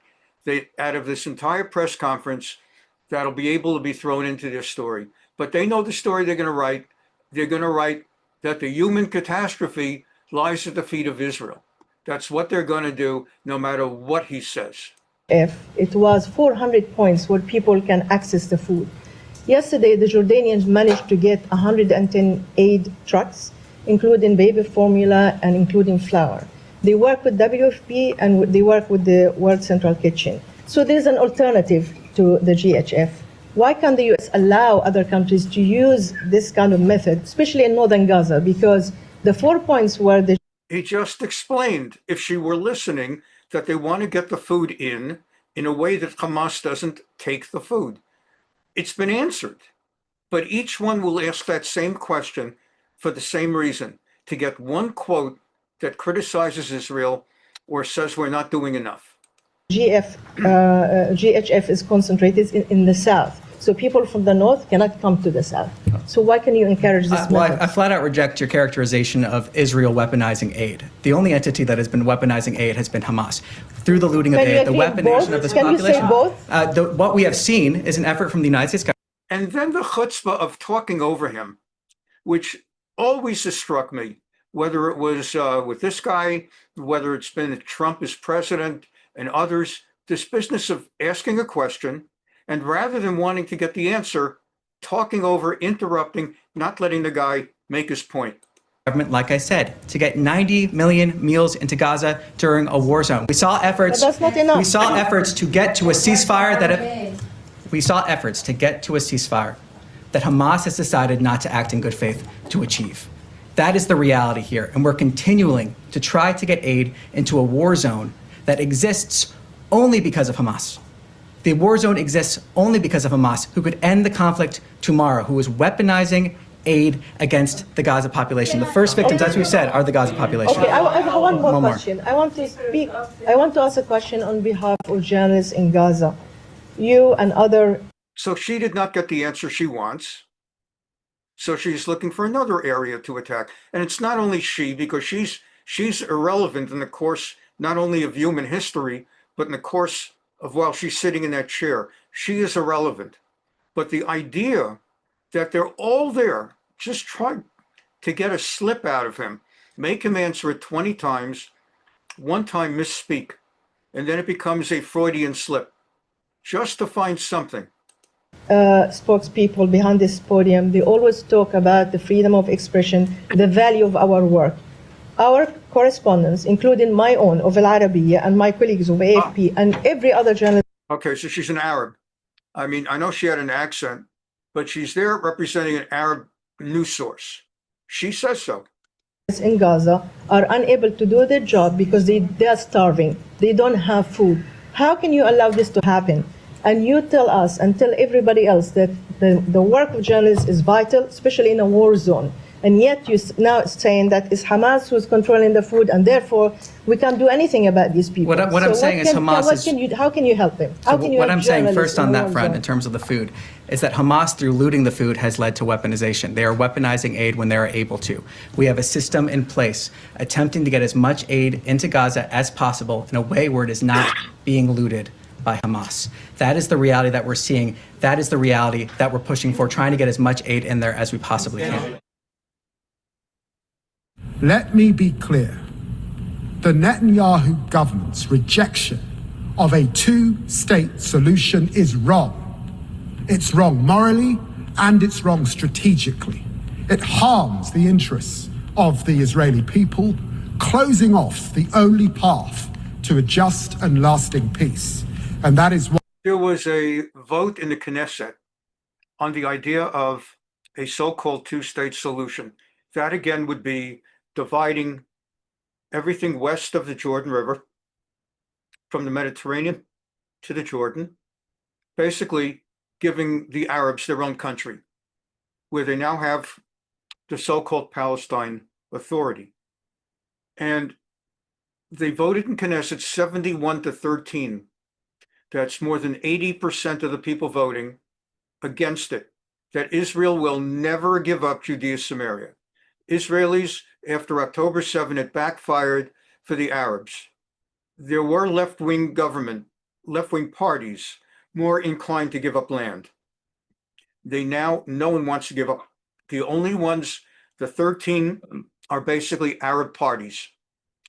out of this entire press conference that'll be able to be thrown into their story. But they know the story they're going to write. They're going to write that the human catastrophe lies at the feet of Israel. That's what they're going to do no matter what he says. If it was 400 points where people can access the food. Yesterday, the Jordanians managed to get 110 aid trucks, including baby formula and including flour. They work with WFP and they work with the World Central Kitchen. So there's an alternative to the GHF. Why can't the US allow other countries to use this kind of method, especially in northern Gaza? Because the 4 points were the... He just explained, if she were listening, that they want to get the food in a way that Hamas doesn't take the food. It's been answered. But each one will ask that same question for the same reason, to get one quote that criticizes Israel or says we're not doing enough. GHF is concentrated in the south. So people from the north cannot come to the south. So why can you encourage this method? I flat out reject your characterization of Israel weaponizing aid. The only entity that has been weaponizing aid has been Hamas. Through the looting of aid, the weaponization of this population. Can you say both? What we have seen is an effort from the United States government. And then the chutzpah of talking over him, which always has struck me, whether it was with this guy, whether it's been Trump as president and others, this business of asking a question, and rather than wanting to get the answer, talking over, interrupting, not letting the guy make his point. Government, like I said, to get 90 million meals into Gaza during a war zone. We saw efforts. But that's not enough. We saw efforts to get to a ceasefire that Hamas has decided not to act in good faith to achieve. That is the reality here, and we're continuing to try to get aid into a war zone that exists only because of Hamas. The war zone exists only because of Hamas, who could end the conflict tomorrow, who is weaponizing aid against the Gaza population. The first victims, as we said, are the Gaza population. Okay, I have one more question. I want to ask a question on behalf of journalists in Gaza. You and other... So she did not get the answer she wants. So she's looking for another area to attack. And it's not only she, because she's irrelevant in the course not only of human history, but in the course of while she's sitting in that chair. She is irrelevant. But the idea that they're all there, just trying to get a slip out of him, make him answer it 20 times, one time misspeak, and then it becomes a Freudian slip, just to find something. Spokespeople behind this podium, they always talk about the freedom of expression, the value of our work. Our correspondents, including my own of Al Arabiya and my colleagues of AFP and every other journalist. Okay, so she's an Arab. I mean, I know she had an accent, but she's there representing an Arab news source. She says so. In Gaza are unable to do their job because they are starving. They don't have food. How can you allow this to happen? And you tell us and tell everybody else that the work of journalists is vital, especially in a war zone. And yet you're now saying that it's Hamas who's controlling the food, and therefore we can't do anything about these people. What I'm saying is Hamas is... How can you help them? What I'm saying first on that front, in terms of the food, is that Hamas, through looting the food, has led to weaponization. They are weaponizing aid when they are able to. We have a system in place attempting to get as much aid into Gaza as possible in a way where it is not being looted by Hamas. That is the reality that we're seeing. That is the reality that we're pushing for, trying to get as much aid in there as we possibly can. Let me be clear. The Netanyahu government's rejection of a two-state solution is wrong. It's wrong morally and it's wrong strategically. It harms the interests of the Israeli people, closing off the only path to a just and lasting peace. And that is why there was a vote in the Knesset on the idea of a so-called two-state solution. That again would be dividing everything west of the Jordan River from the Mediterranean to the Jordan, basically giving the Arabs their own country, where they now have the so-called Palestine Authority. And they voted in Knesset 71-13. That's more than 80% of the people voting against it, that Israel will never give up Judea and Samaria. Israelis, after October 7, it backfired for the Arabs. There were left-wing parties more inclined to give up land. No one wants to give up. The only ones, the 13 are basically Arab parties.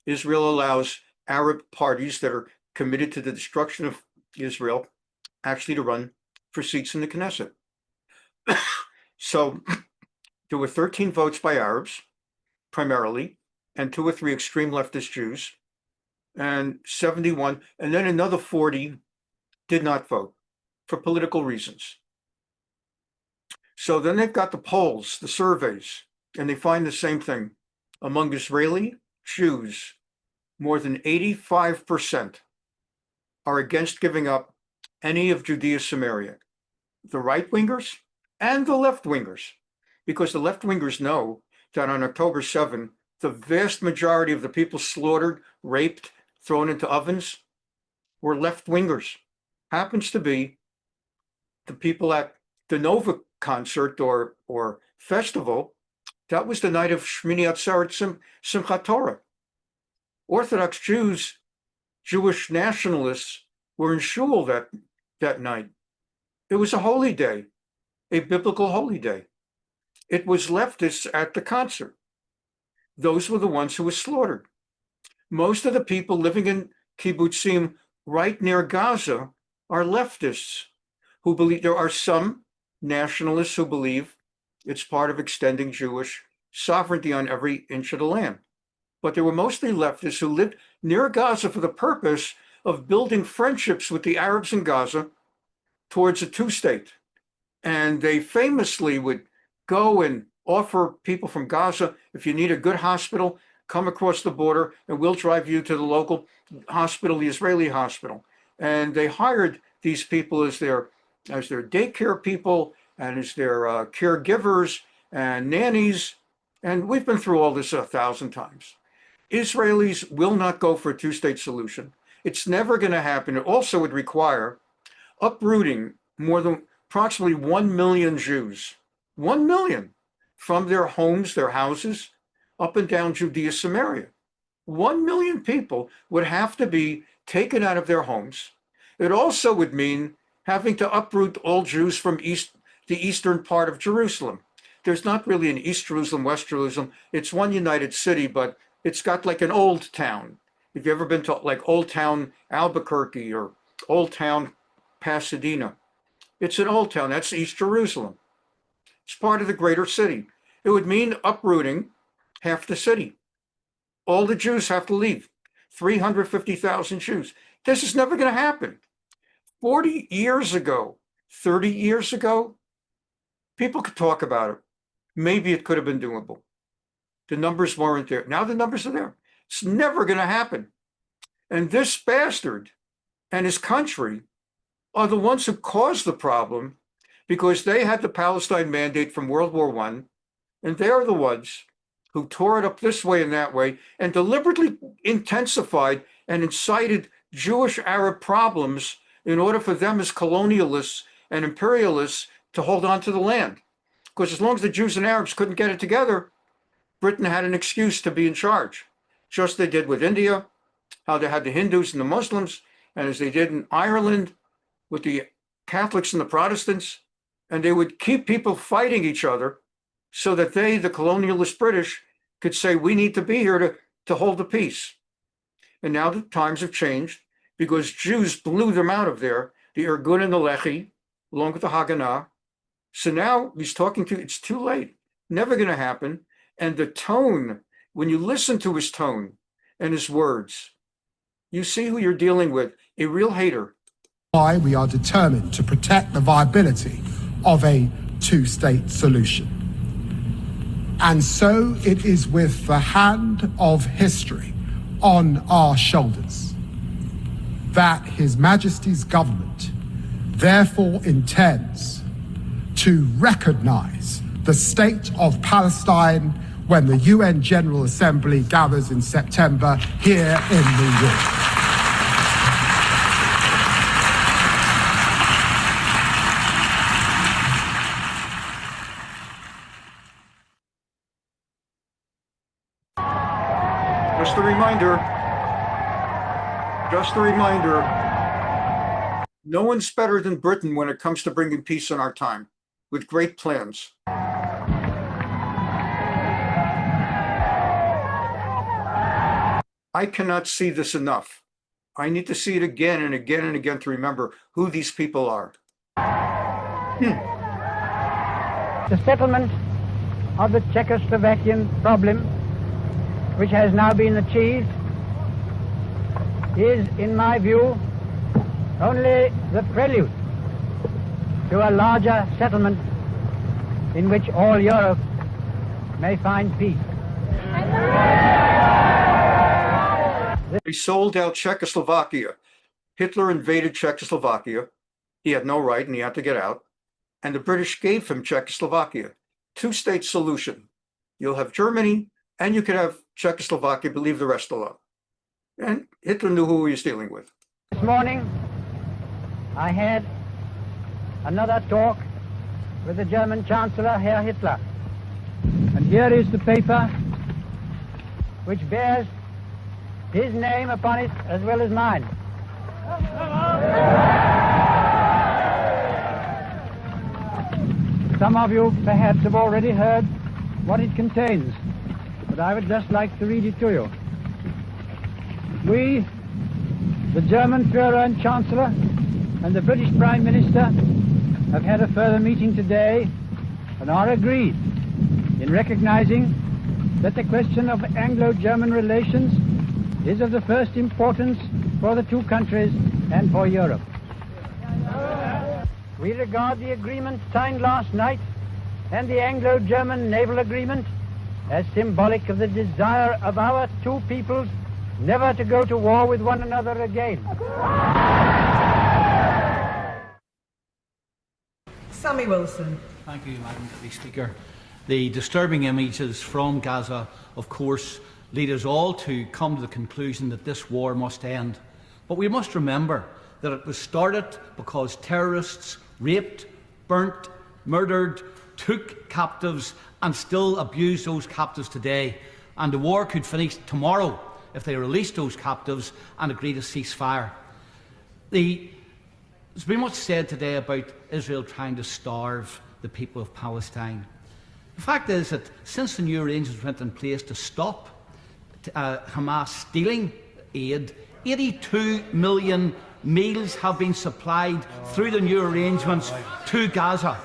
Israel allows Arab parties that are committed to the destruction of Israel actually to run for seats in the Knesset. So there were 13 votes by Arabs, primarily, and 2 or 3 extreme leftist Jews, and 71, and then another 40 did not vote for political reasons. So then they've got the polls, the surveys, and they find the same thing. Among Israeli Jews, more than 85% are against giving up any of Judea Samaria, the right-wingers and the left-wingers, because the left-wingers know that on October 7, the vast majority of the people slaughtered, raped, thrown into ovens were left-wingers. Happens to be the people at the Nova concert or festival. That was the night of Shmini Atzeret Simchat Torah. Orthodox Jews, Jewish nationalists were in shul that night. It was a holy day, a biblical holy day. It was leftists at the concert. Those were the ones who were slaughtered. Most of the people living in kibbutzim right near Gaza are leftists who believe, there are some nationalists who believe it's part of extending Jewish sovereignty on every inch of the land. But there were mostly leftists who lived near Gaza for the purpose of building friendships with the Arabs in Gaza towards a two-state. And they famously would go and offer people from Gaza, if you need a good hospital, come across the border and we'll drive you to the local hospital, the Israeli hospital. And they hired these people as their daycare people and as their caregivers and nannies. And we've been through all this 1,000 times. Israelis will not go for a two-state solution. It's never going to happen. It also would require uprooting more than approximately 1 million Jews, 1 million, from their homes, their houses, up and down Judea, Samaria. 1 million people would have to be taken out of their homes. It also would mean having to uproot all Jews from the eastern part of Jerusalem. There's not really an East Jerusalem, West Jerusalem. It's one united city, but it's got like an old town. If you've ever been to like Old Town Albuquerque or Old Town Pasadena, it's an old town. That's East Jerusalem. It's part of the greater city. It would mean uprooting half the city. All the Jews have to leave. 350,000 Jews. This is never going to happen. 40 years ago, 30 years ago, people could talk about it. Maybe it could have been doable. The numbers weren't there. Now the numbers are there. It's never going to happen. And this bastard and his country are the ones who caused the problem because they had the Palestine Mandate from World War I, and they are the ones who tore it up this way and that way and deliberately intensified and incited Jewish-Arab problems in order for them as colonialists and imperialists to hold on to the land. Because as long as the Jews and Arabs couldn't get it together, Britain had an excuse to be in charge, just as they did with India, how they had the Hindus and the Muslims, and as they did in Ireland with the Catholics and the Protestants, and they would keep people fighting each other so that they, the colonialist British, could say, we need to be here to hold the peace. And now the times have changed because Jews blew them out of there, the Irgun and the Lehi, along with the Haganah. So now he's talking to, it's too late, never going to happen. And the tone, when you listen to his tone and his words, you see who you're dealing with, a real hater. Why we are determined to protect the viability of a two-state solution. And so it is with the hand of history on our shoulders that His Majesty's government therefore intends to recognize the state of Palestine when the UN General Assembly gathers in September here in New York. Just a reminder, no one's better than Britain when it comes to bringing peace in our time, with great plans. I cannot see this enough. I need to see it again and again and again to remember who these people are. The settlement of the Czechoslovakian problem, which has now been achieved, is, in my view, only the prelude to a larger settlement in which all Europe may find peace. They sold out Czechoslovakia. Hitler invaded Czechoslovakia. He had no right and he had to get out. And the British gave him Czechoslovakia. Two-state solution. You'll have Germany and you could have Czechoslovakia, but leave the rest alone. And Hitler knew who he was dealing with. This morning, I had another talk with the German Chancellor, Herr Hitler. And here is the paper which bears his name upon it as well as mine. Some of you perhaps have already heard what it contains, but I would just like to read it to you. We, the German Führer and Chancellor, and the British Prime Minister have had a further meeting today and are agreed in recognizing that the question of Anglo-German relations is of the first importance for the two countries and for Europe. We regard the agreement signed last night and the Anglo-German naval agreement as symbolic of the desire of our two peoples never to go to war with one another again. Sammy Wilson. Thank you, Madam Deputy Speaker. The disturbing images from Gaza, of course, lead us all to come to the conclusion that this war must end. But we must remember that it was started because terrorists raped, burnt, murdered, took captives and still abuse those captives today. And the war could finish tomorrow if they release those captives and agree to cease fire. There's been much said today about Israel trying to starve the people of Palestine. The fact is that since the new arrangements went in place to stop Hamas stealing aid, 82 million meals have been supplied through the new arrangements to Gaza.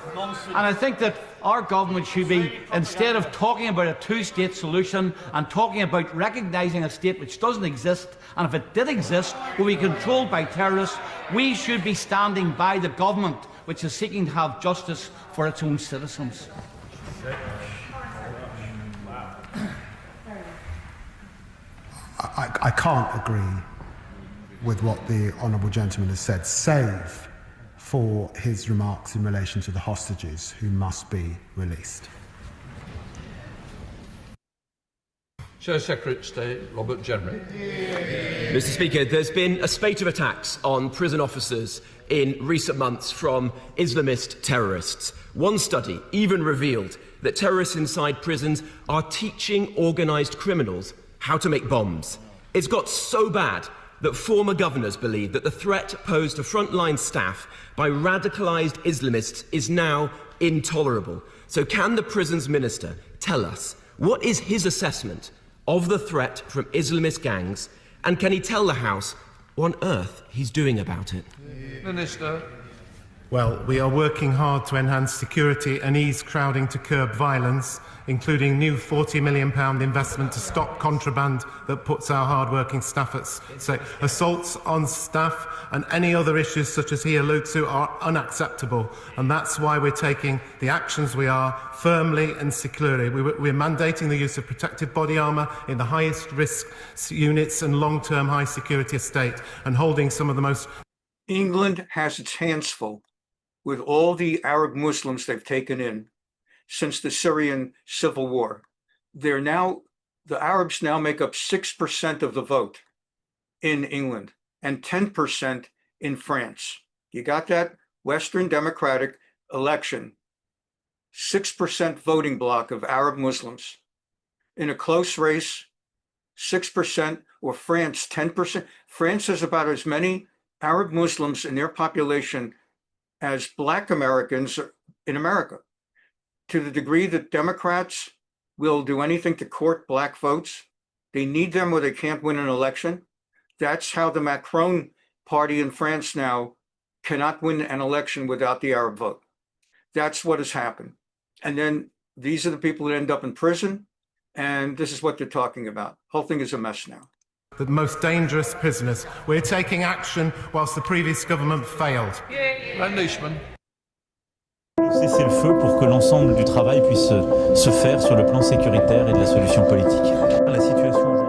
And I think that our government should be, instead of talking about a two-state solution and talking about recognising a state which doesn't exist, and if it did exist, will be controlled by terrorists, we should be standing by the government which is seeking to have justice for its own citizens. I can't agree with what the honourable gentleman has said, save for his remarks in relation to the hostages who must be released. Chair Secretary of State Robert Jenrick. Mr. Speaker, there's been a spate of attacks on prison officers in recent months from Islamist terrorists. One study even revealed that terrorists inside prisons are teaching organised criminals how to make bombs. It's got so bad that former governors believe that the threat posed to frontline staff by radicalised Islamists is now intolerable. So can the prisons minister tell us what is his assessment of the threat from Islamist gangs, and can he tell the House what on earth he's doing about it? Minister. Well, we are working hard to enhance security and ease crowding to curb violence, including new £40 million investment to stop contraband that puts our hard-working staff at stake. Assaults on staff and any other issues such as he alludes to are unacceptable, and that's why we're taking the actions we are firmly and securely. We're mandating the use of protective body armour in the highest risk units and long-term high-security estate, and holding some of the most... England has its hands full with all the Arab Muslims they've taken in since the Syrian civil war. The Arabs now make up 6% of the vote in England and 10% in France. You got that? Western Democratic election, 6% voting bloc of Arab Muslims. In a close race, 6%, or France, 10%. France has about as many Arab Muslims in their population as Black Americans in America. To the degree that Democrats will do anything to court Black votes, They need them or they can't win an election. That's how the Macron party in France now cannot win an election without the Arab vote. That's what has happened. And then these are the people that end up in prison. And this is what they're talking about. Whole thing is a mess now. The most dangerous prisoners. We're taking action whilst the previous government failed. Cesser le feu pour que l'ensemble du travail puisse se faire sur le plan sécuritaire et de la solution politique. La situation aujourd'hui.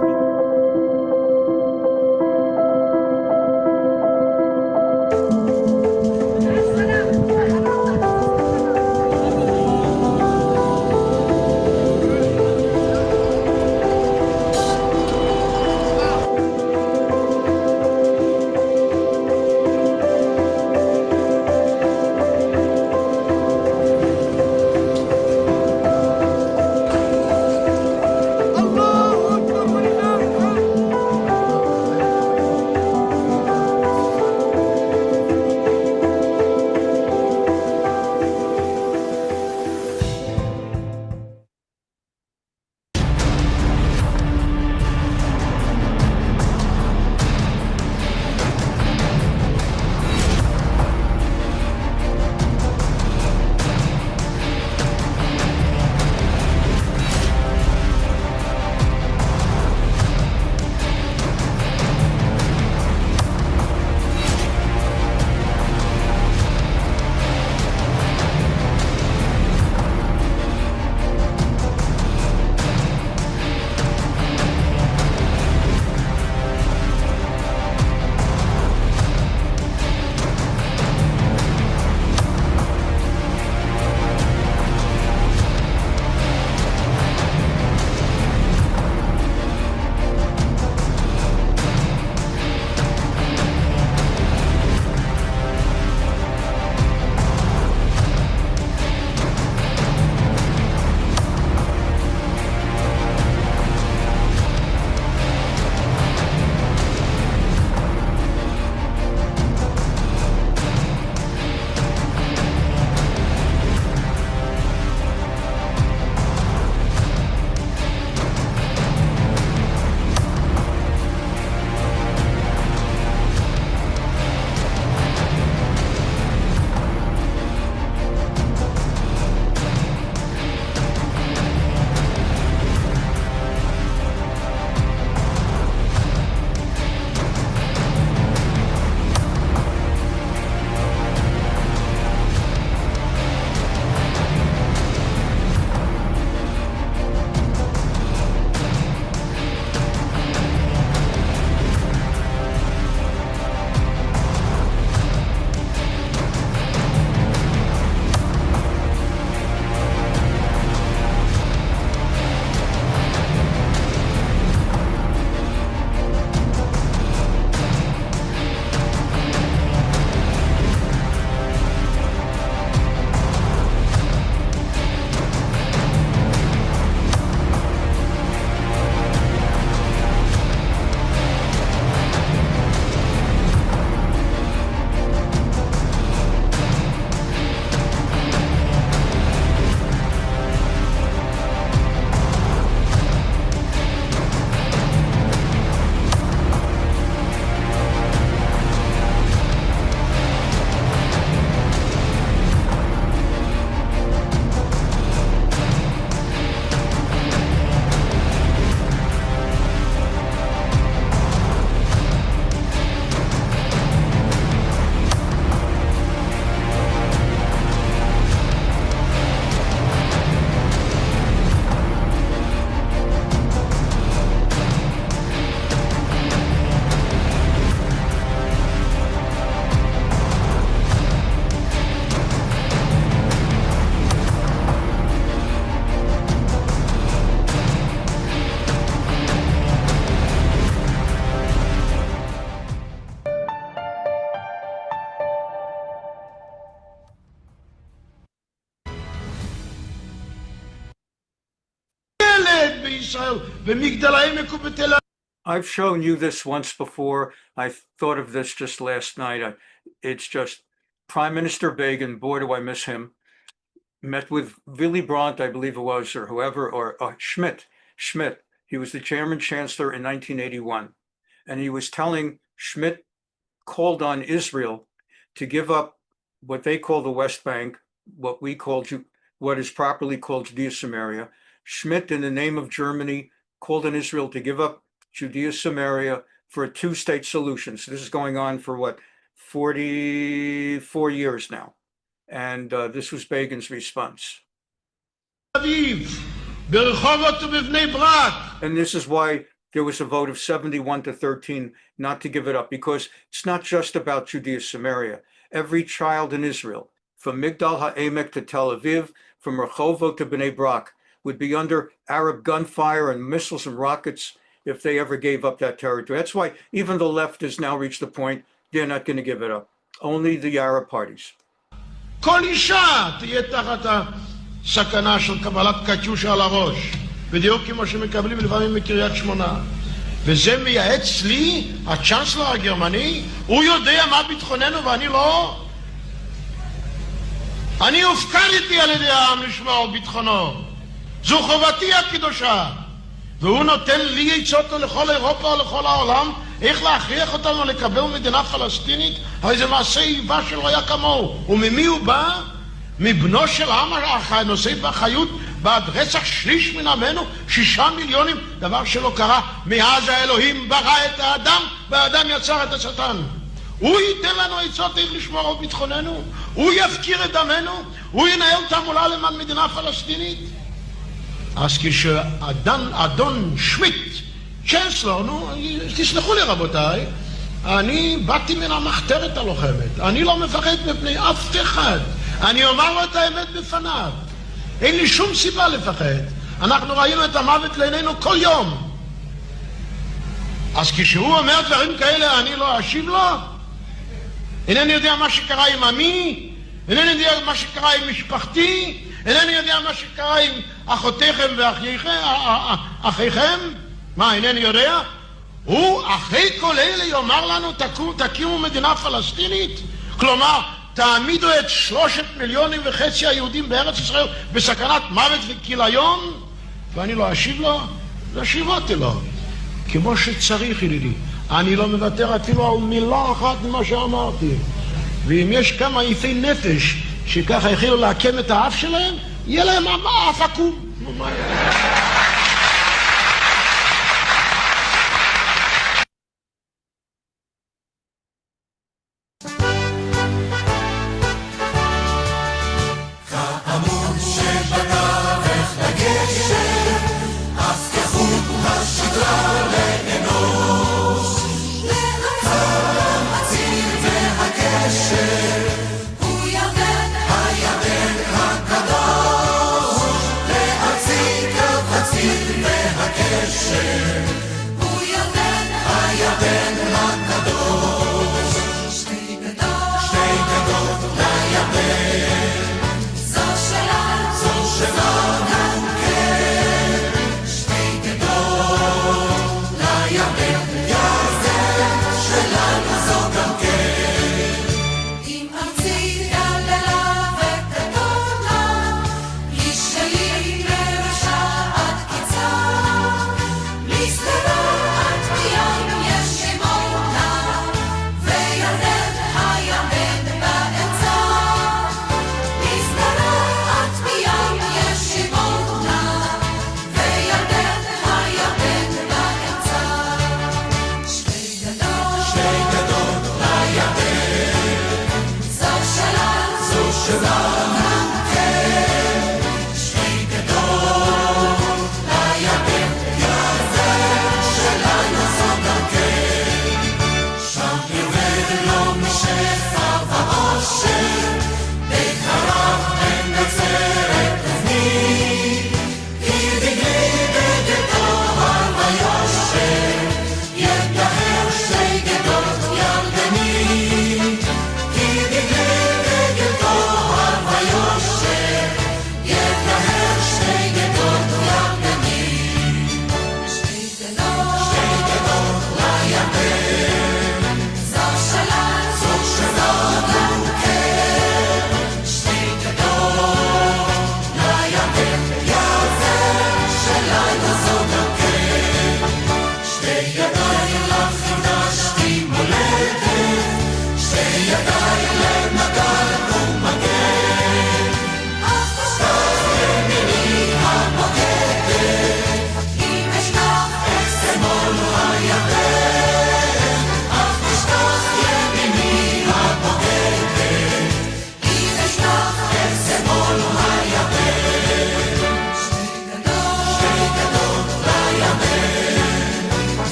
I've shown you this once before. I thought of this just last night. It's just Prime Minister Begin, boy, do I miss him, met with Willy Brandt, I believe it was, or whoever, or Schmidt, He was the German chancellor in 1981. And he was telling Schmidt called on Israel to give up what they call the West Bank, what is properly called Judea Samaria. Schmidt, in the name of Germany, called on Israel to give up Judea Samaria for a two-state solution. So this is going on for 44 years now. And this was Begin's response. And this is why there was a vote of 71-13 not to give it up, because it's not just about Judea Samaria. Every child in Israel, from Migdal HaEmek to Tel Aviv, from Rehovot to Bnei Brak, would be under Arab gunfire and missiles and rockets if they ever gave up that territory. That's why even the left has now reached the point they're not going to give it up. Only the Arab parties. כל אישה תהיה תחת הסכנה של קבלת קטיושה על הראש, בדיוק כמו שמקבלים לפעמים מקריית שמונה. וזה מייעץ לי, הצ'אנסלר הגרמני, הוא יודע מה ביטחוננו ואני לא? אני הופקדתי על ידי העם לשמור על ביטחונו. זו חובתי הקדושה. והוא נותן לי עצות לכל אירופה ולכל העולם איך להכריח אותנו לקבל מדינה פלסטינית. הרי זה מעשה איבה שלא היה כמוהו. וממי הוא בא? מבנו של העם הנושא באחריות בעד רצח שליש מן עמנו, 6 מיליונים, דבר שלא קרה מאז האלוהים ברא את האדם והאדם יצר את השטן. הוא ייתן לנו עצות איך לשמור על ביטחוננו, הוא יפקיר את דמנו, הוא ינהל תעמולה למען מדינה פלסטינית. אז כשאדון שמיט, צ'אנסלר, תסלחו לי רבותיי, אני באתי מן המחתרת הלוחמת, אני לא מפחד מפני אף אחד, אני אומר לו את האמת בפניו, אין לי שום סיבה לפחד, אנחנו ראינו את המוות לעינינו כל יום. אז כשהוא אומר דברים כאלה אני לא אשיב לו? אינני יודע מה שקרה עם עמי, אינני יודע מה שקרה עם משפחתי, אינני יודע מה שקרה עם אחותיכם ואחיכם? מה, אינני יודע? הוא אחרי כל אלה יאמר לנו תקימו מדינה פלסטינית? כלומר, תעמידו את 3.5 מיליון היהודים בארץ ישראל בסכנת מוות וכיליון? ואני לא אשיב לו? לא שיבותי לו. כמו שצריך, ידידי. אני לא מוותר אפילו על מילה אחת ממה שאמרתי. ואם יש כמה יפי נפש שככה החלו להקם את האף שלהם, יהיה להם אף עקום.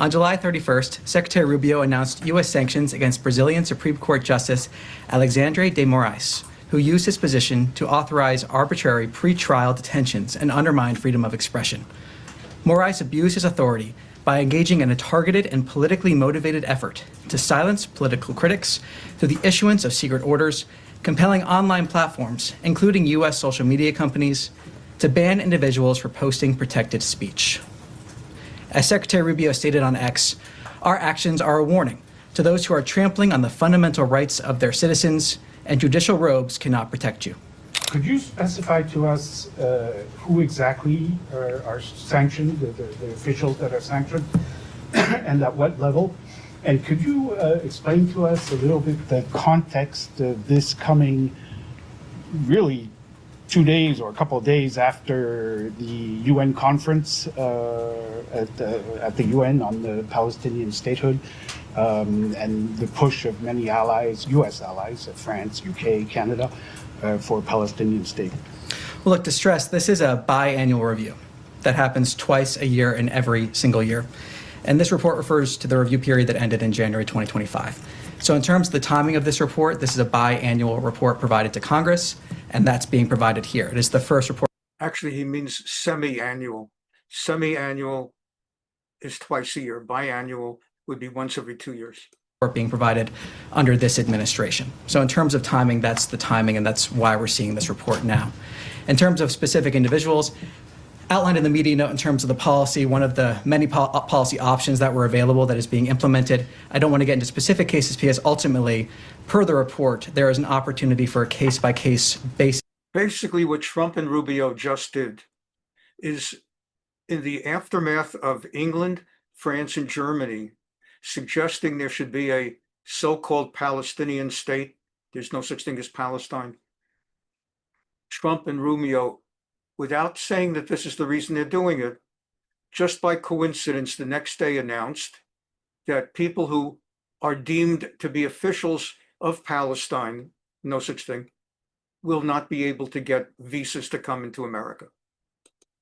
On July 31st, Secretary Rubio announced U.S. sanctions against Brazilian Supreme Court Justice Alexandre de Moraes, who used his position to authorize arbitrary pre-trial detentions and undermine freedom of expression. Moraes abused his authority by engaging in a targeted and politically motivated effort to silence political critics through the issuance of secret orders, compelling online platforms, including U.S. social media companies, to ban individuals for posting protected speech. As Secretary Rubio stated on X, our actions are a warning to those who are trampling on the fundamental rights of their citizens, and judicial robes cannot protect you. Could you specify to us who exactly are sanctioned, the officials that are sanctioned, and at what level? And could you explain to us a little bit the context of this coming really 2 days or a couple of days after the UN conference at the UN on the Palestinian statehood, and the push of many allies, US allies, France, UK, Canada, for a Palestinian state? Well, look, to stress, this is a biannual review that happens twice a year in every single year. And this report refers to the review period that ended in January 2025. So in terms of the timing of this report, this is a biannual report provided to Congress, and that's being provided here. It is the first report. Actually, he means semi-annual. Semi-annual is twice a year. Biannual would be once every 2 years. Being provided under this administration. So in terms of timing, that's the timing, and that's why we're seeing this report now. In terms of specific individuals, outlined in the media note in terms of the policy, one of the many policy options that were available that is being implemented. I don't want to get into specific cases because ultimately, per the report, there is an opportunity for a case-by-case basis. Basically, what Trump and Rubio just did is, in the aftermath of England, France, and Germany, suggesting there should be a so-called Palestinian state. There's no such thing as Palestine. Trump and Rubio, without saying that this is the reason they're doing it, just by coincidence, the next day announced that people who are deemed to be officials of Palestine, no such thing, will not be able to get visas to come into America.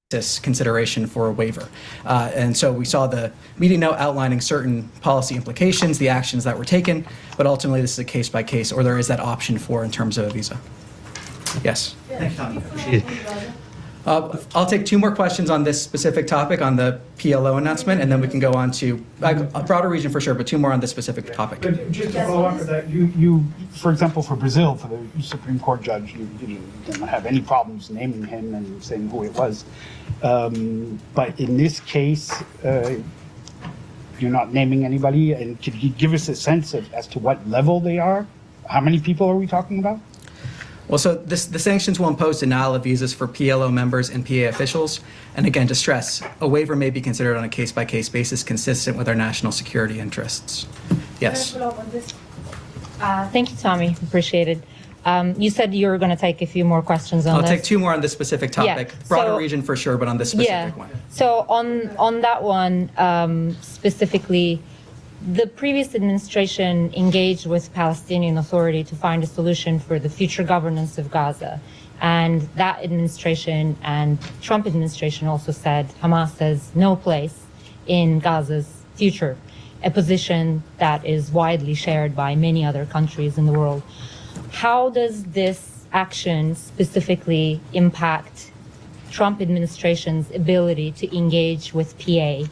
This consideration for a waiver. And so we saw the meeting note outlining certain policy implications, the actions that were taken, but ultimately this is a case by case, or there is that option for in terms of a visa. Yes. Thanks, Tommy. Appreciate it. I'll take two more questions on this specific topic, on the PLO announcement, and then we can go on to a broader region for sure, but two more on this specific topic. But just to follow up with that, you, for example, for Brazil, for the Supreme Court judge, you didn't have any problems naming him and saying who it was. But in this case, you're not naming anybody. And could you give us a sense as to what level they are? How many people are we talking about? Well, so the sanctions will impose denial of visas for PLO members and PA officials. And again, to stress, a waiver may be considered on a case-by-case basis consistent with our national security interests. Yes. Thank you, Tommy. Appreciate it. You said you were going to take a few more questions on this. I'll take two more on this specific topic. Yeah. Broader region for sure, but on this specific one. So on that one, specifically, the previous administration engaged with Palestinian Authority to find a solution for the future governance of Gaza. And that administration and Trump administration also said Hamas has no place in Gaza's future, a position that is widely shared by many other countries in the world. How does this action specifically impact Trump administration's ability to engage with PA?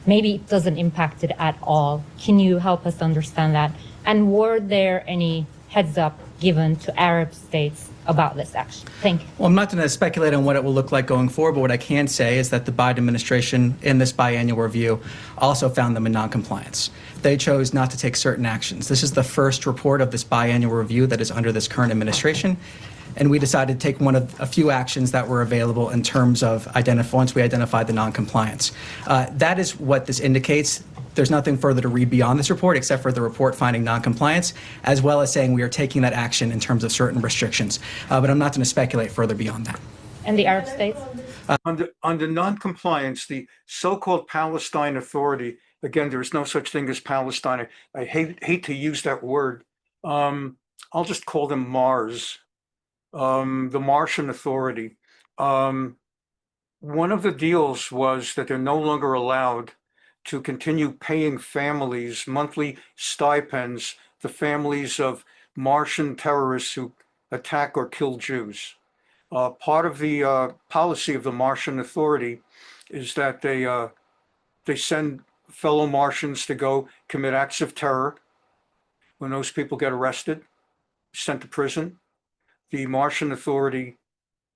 Maybe it doesn't impact it at all. Can you help us understand that? And were there any heads up given to Arab states about this action? Thank you. Well, I'm not going to speculate on what it will look like going forward, but what I can say is that the Biden administration in this biannual review also found them in noncompliance. They chose not to take certain actions. This is the first report of this biannual review that is under this current administration. And we decided to take one of a few actions that were available in terms of once we identified the noncompliance. That is what this indicates. There's nothing further to read beyond this report except for the report finding noncompliance, as well as saying we are taking that action in terms of certain restrictions. But I'm not going to speculate further beyond that. And the Arab states? On the noncompliance, the so-called Palestine Authority, again, there is no such thing as Palestine. I hate to use that word. I'll just call them Mars. The Martian Authority. One of the deals was that they're no longer allowed to continue paying families monthly stipends, the families of Martian terrorists who attack or kill Jews. Part of the policy of the Martian Authority is that they send fellow Martians to go commit acts of terror. When those people get arrested, sent to prison, the Martian Authority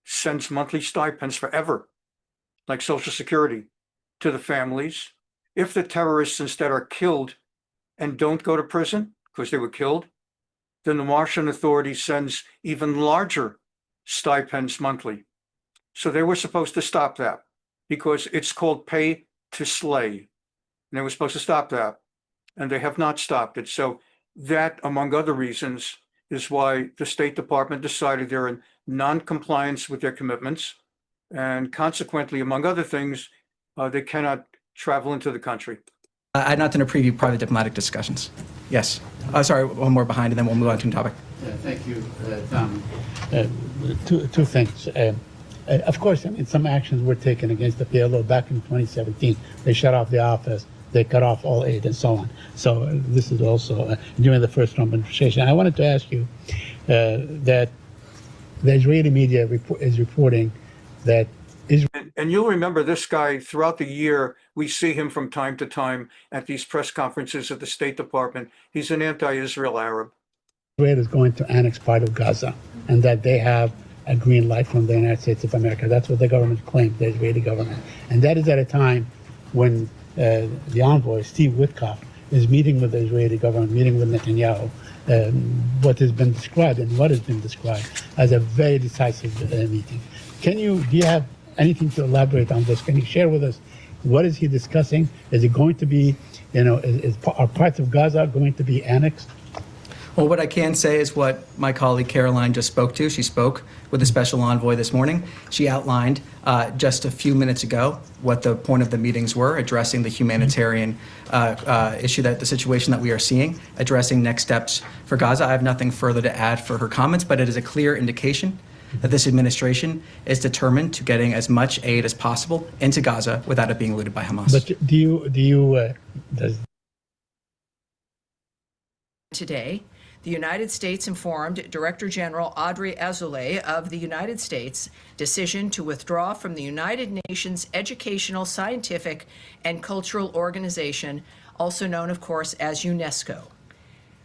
sends monthly stipends forever, like Social Security, to the families. If the terrorists instead are killed and don't go to prison because they were killed, then the Martian Authority sends even larger stipends monthly. So they were supposed to stop that because it's called pay to slay. And they were supposed to stop that, and they have not stopped it. So that, among other reasons, is why the State Department decided they're in non-compliance with their commitments. And consequently, among other things, they cannot travel into the country. I'd not done a preview private diplomatic discussions. Yes. Sorry, one more behind, and then we'll move on to a topic. Thank you, Tom. Two things. Of course, I mean, some actions were taken against the PLO back in 2017. They shut off the office, they cut off all aid, and so on. So this is also during the first Trump administration. I wanted to ask you that the Israeli media is reporting that Israel. And you'll remember this guy throughout the year. We see him from time to time at these press conferences at the State Department. He's an anti-Israel Arab. Israel is going to annex part of Gaza, and that they have a green light from the United States of America. That's what the government claims, the Israeli government. And that is at a time when the envoy, Steve Witkoff, is meeting with the Israeli government, meeting with Netanyahu, what has been described as a very decisive meeting. Do you have anything to elaborate on this? Can you share with us what is he discussing? Is it going to be, are parts of Gaza going to be annexed? Well, what I can say is what my colleague Caroline just spoke to. She spoke with the special envoy this morning. She outlined just a few minutes ago what the point of the meetings were, addressing the humanitarian issue, that the situation that we are seeing, addressing next steps for Gaza. I have nothing further to add for her comments, but it is a clear indication that this administration is determined to getting as much aid as possible into Gaza without it being looted by Hamas. But Today, the United States informed Director General Audrey Azoulay of the United States' decision to withdraw from the United Nations Educational, Scientific, and Cultural Organization, also known, of course, as UNESCO.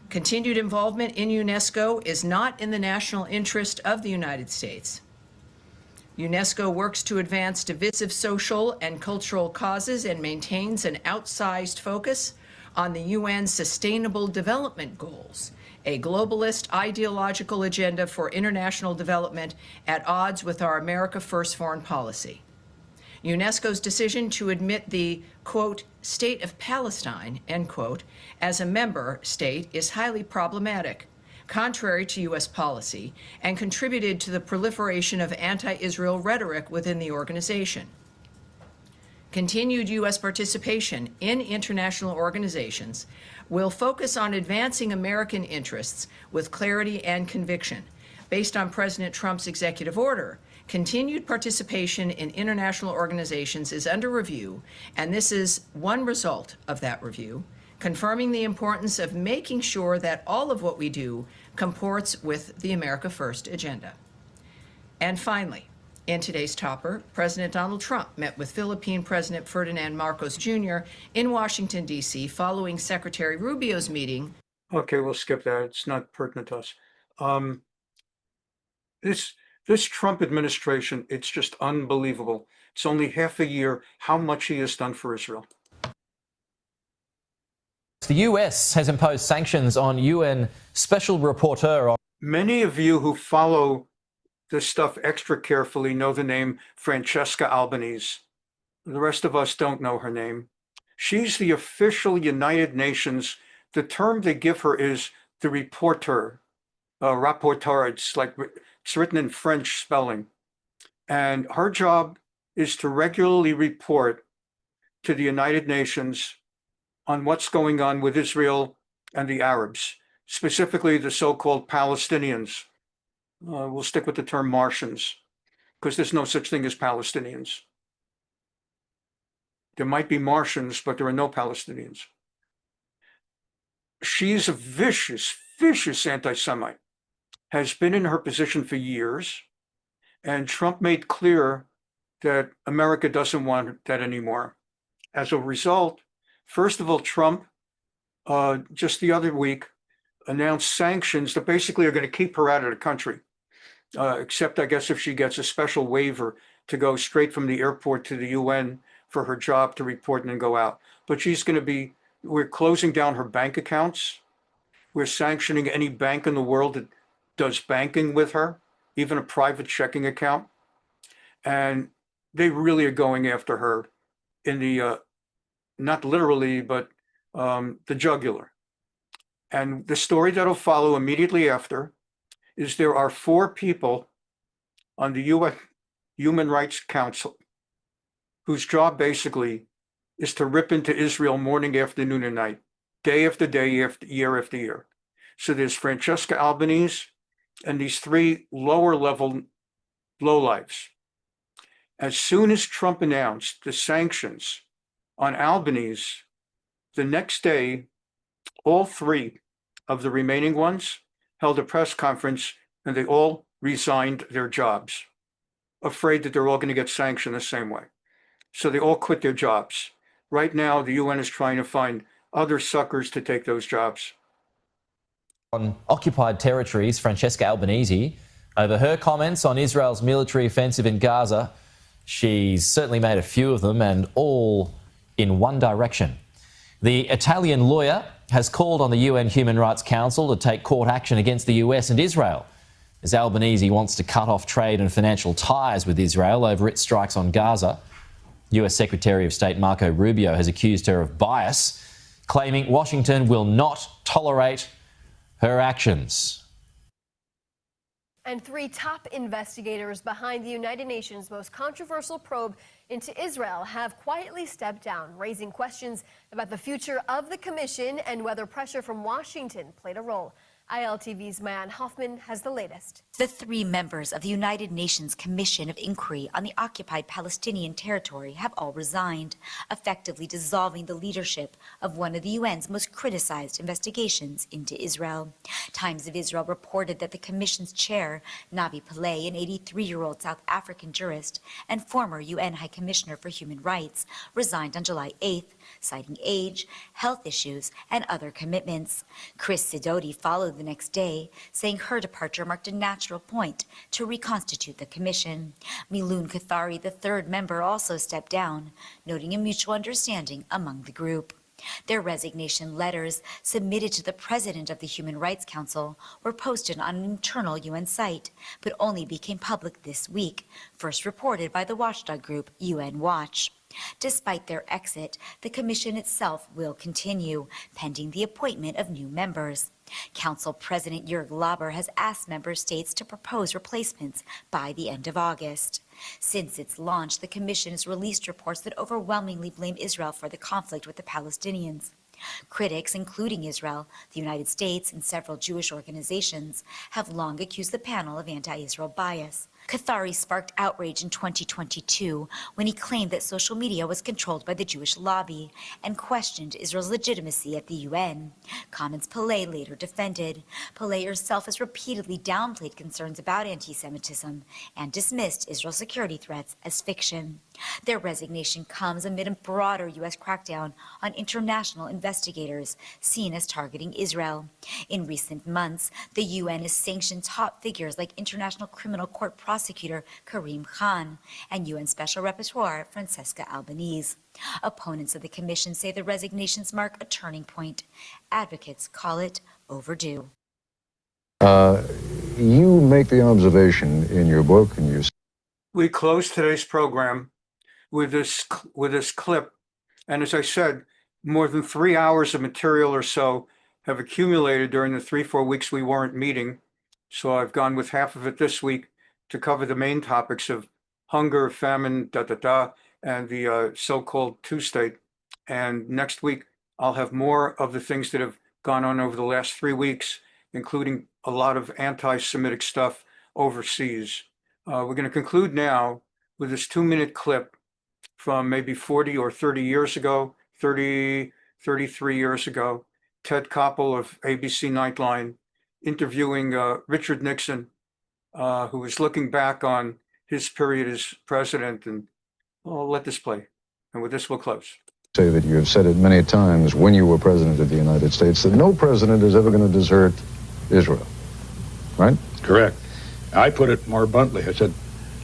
Continued involvement in UNESCO is not in the national interest of the United States. UNESCO works to advance divisive social and cultural causes and maintains an outsized focus on the UN's Sustainable Development Goals, a globalist ideological agenda for international development at odds with our America First foreign policy. UNESCO's decision to admit the, quote, state of Palestine, end quote, as a member state is highly problematic, contrary to U.S. policy, and contributed to the proliferation of anti-Israel rhetoric within the organization. Continued U.S. participation in international organizations will focus on advancing American interests with clarity and conviction. Based on President Trump's executive order, continued participation in international organizations is under review, and this is one result of that review, confirming the importance of making sure that all of what we do comports with the America First agenda. And finally, in today's topper, President Donald Trump met with Philippine President Ferdinand Marcos Jr. in Washington, D.C., following Secretary Rubio's meeting. Okay, we'll skip that. It's not pertinent to us. This Trump administration, it's just unbelievable. It's only half a year how much he has done for Israel. The U.S. has imposed sanctions on UN Special Rapporteur. Many of you who follow this stuff extra carefully know the name Francesca Albanese. The rest of us don't know her name. She's the official United Nations. The term they give her is the rapporteur. Rapporteur, it's written in French spelling. And her job is to regularly report to the United Nations on what's going on with Israel and the Arabs, specifically the so-called Palestinians. We'll stick with the term Martians, because there's no such thing as Palestinians. There might be Martians, but there are no Palestinians. She's a vicious, vicious anti-Semite, has been in her position for years, and Trump made clear that America doesn't want that anymore. As a result, first of all, Trump, just the other week, announced sanctions that basically are going to keep her out of the country, except I guess if she gets a special waiver to go straight from the airport to the UN for her job to report and then go out. But we're closing down her bank accounts. We're sanctioning any bank in the world that does banking with her, even a private checking account. And they really are going after her in the, not literally, but the jugular. And the story that'll follow immediately after is there are 4 people on the UN Human Rights Council whose job basically is to rip into Israel morning, afternoon, and night, day after day, year after year. So there's Francesca Albanese and these 3 lower level lowlifes. As soon as Trump announced the sanctions on Albanese, the next day, all 3 of the remaining ones held a press conference and they all resigned their jobs, afraid that they're all going to get sanctioned the same way. So they all quit their jobs. Right now, the UN is trying to find other suckers to take those jobs. On occupied territories, Francesca Albanese, over her comments on Israel's military offensive in Gaza, she's certainly made a few of them and all in one direction. The Italian lawyer has called on the UN Human Rights Council to take court action against the US and Israel, as Albanese wants to cut off trade and financial ties with Israel over its strikes on Gaza. US Secretary of State Marco Rubio has accused her of bias, claiming Washington will not tolerate her actions. And 3 top investigators behind the United Nations' most controversial probe into Israel have quietly stepped down, raising questions about the future of the commission and whether pressure from Washington played a role. ILTV's Mayan Hoffman has the latest. The 3 members of the United Nations Commission of Inquiry on the occupied Palestinian territory have all resigned, effectively dissolving the leadership of one of the UN's most criticized investigations into Israel. Times of Israel reported that the commission's chair, Navi Pillay, an 83-year-old South African jurist and former UN High Commissioner for Human Rights, resigned on July 8th, citing age, health issues, and other commitments. Chris Sidoti followed the next day, saying her departure marked a natural point to reconstitute the commission. Milun Kathari, the 3rd member, also stepped down, noting a mutual understanding among the group. Their resignation letters, submitted to the president of the Human Rights Council, were posted on an internal UN site, but only became public this week, first reported by the watchdog group UN Watch. Despite their exit, the commission itself will continue, pending the appointment of new members. Council President Jörg Lauber has asked member states to propose replacements by the end of August. Since its launch, the commission has released reports that overwhelmingly blame Israel for the conflict with the Palestinians. Critics, including Israel, the United States, and several Jewish organizations, have long accused the panel of anti-Israel bias. Kathari sparked outrage in 2022 when he claimed that social media was controlled by the Jewish lobby and questioned Israel's legitimacy at the UN. Comments Pillay later defended. Pillay herself has repeatedly downplayed concerns about anti-Semitism and dismissed Israel's security threats as fiction. Their resignation comes amid a broader U.S. crackdown on international investigators seen as targeting Israel. In recent months, the UN has sanctioned top figures like International Criminal Court prosecutor Karim Khan and UN Special Rapporteur Francesca Albanese. Opponents of the commission say the resignations mark a turning point. Advocates call it overdue. You make the observation in your book, and you. We close today's program with this clip, and as I said, more than 3 hours of material or so have accumulated during the 3-4 weeks we weren't meeting. So I've gone with half of it this week to cover the main topics of hunger, famine, and the so-called two-state. And next week, I'll have more of the things that have gone on over the last 3 weeks, including a lot of anti-Semitic stuff overseas. We're going to conclude now with this 2-minute clip from maybe 40 or 30 years ago, 33 years ago. Ted Koppel of ABC Nightline interviewing Richard Nixon, who was looking back on his period as president. And I'll let this play. And with this, we'll close. Say that you have said it many times when you were president of the United States that no president is ever going to desert Israel, right? Correct. I put it more bluntly. I said,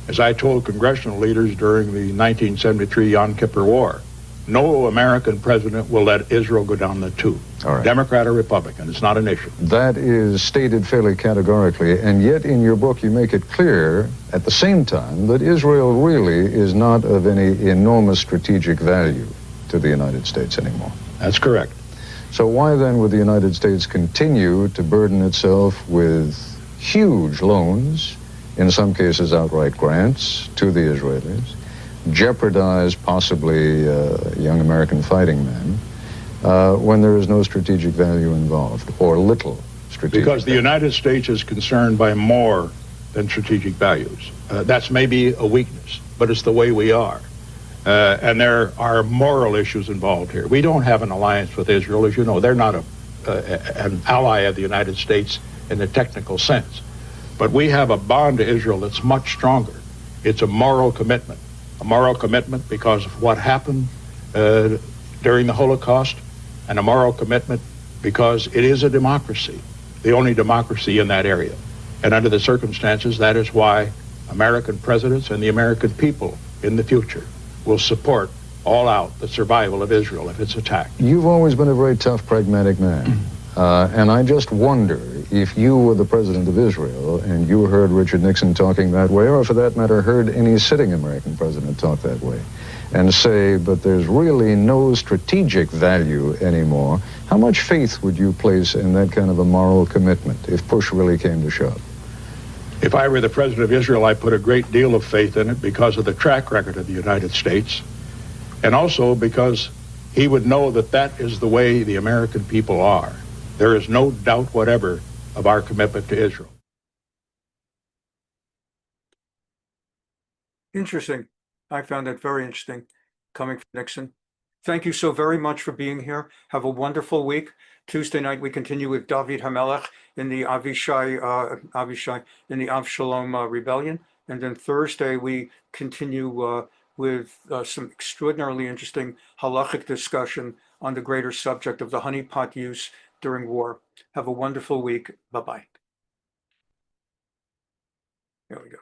as I told congressional leaders during the 1973 Yom Kippur War, no American president will let Israel go down the tube. All right. Democrat or Republican, it's not an issue. That is stated fairly categorically, and yet in your book you make it clear at the same time that Israel really is not of any enormous strategic value to the United States anymore. That's correct. So why then would the United States continue to burden itself with huge loans, in some cases outright grants, to the Israelis, jeopardize possibly young American fighting men, when there is no strategic value involved, or little strategic Because the United States is concerned by more than strategic values. That's maybe a weakness, but it's the way we are. And there are moral issues involved here. We don't have an alliance with Israel, as you know. They're not an ally of the United States in the technical sense. But we have a bond to Israel that's much stronger. It's a moral commitment. A moral commitment because of what happened during the Holocaust, and a moral commitment because it is a democracy, the only democracy in that area. And under the circumstances, that is why American presidents and the American people in the future will support all out the survival of Israel if it's attacked. You've always been a very tough, pragmatic man. And I just wonder if you were the president of Israel and you heard Richard Nixon talking that way, or for that matter, heard any sitting American president talk that way, and say, but there's really no strategic value anymore, how much faith would you place in that kind of a moral commitment if push really came to shove? If I were the president of Israel, I put a great deal of faith in it because of the track record of the United States, and also because he would know that that is the way the American people are. There is no doubt whatever of our commitment to Israel. Interesting. I found that very interesting coming from Nixon. Thank you so very much for being here. Have a wonderful week. Tuesday night, we continue with David Hamelech in the in the Avshalom rebellion. And then Thursday, we continue with some extraordinarily interesting halachic discussion on the greater subject of the honeypot use during war. Have a wonderful week. Bye-bye. There we go.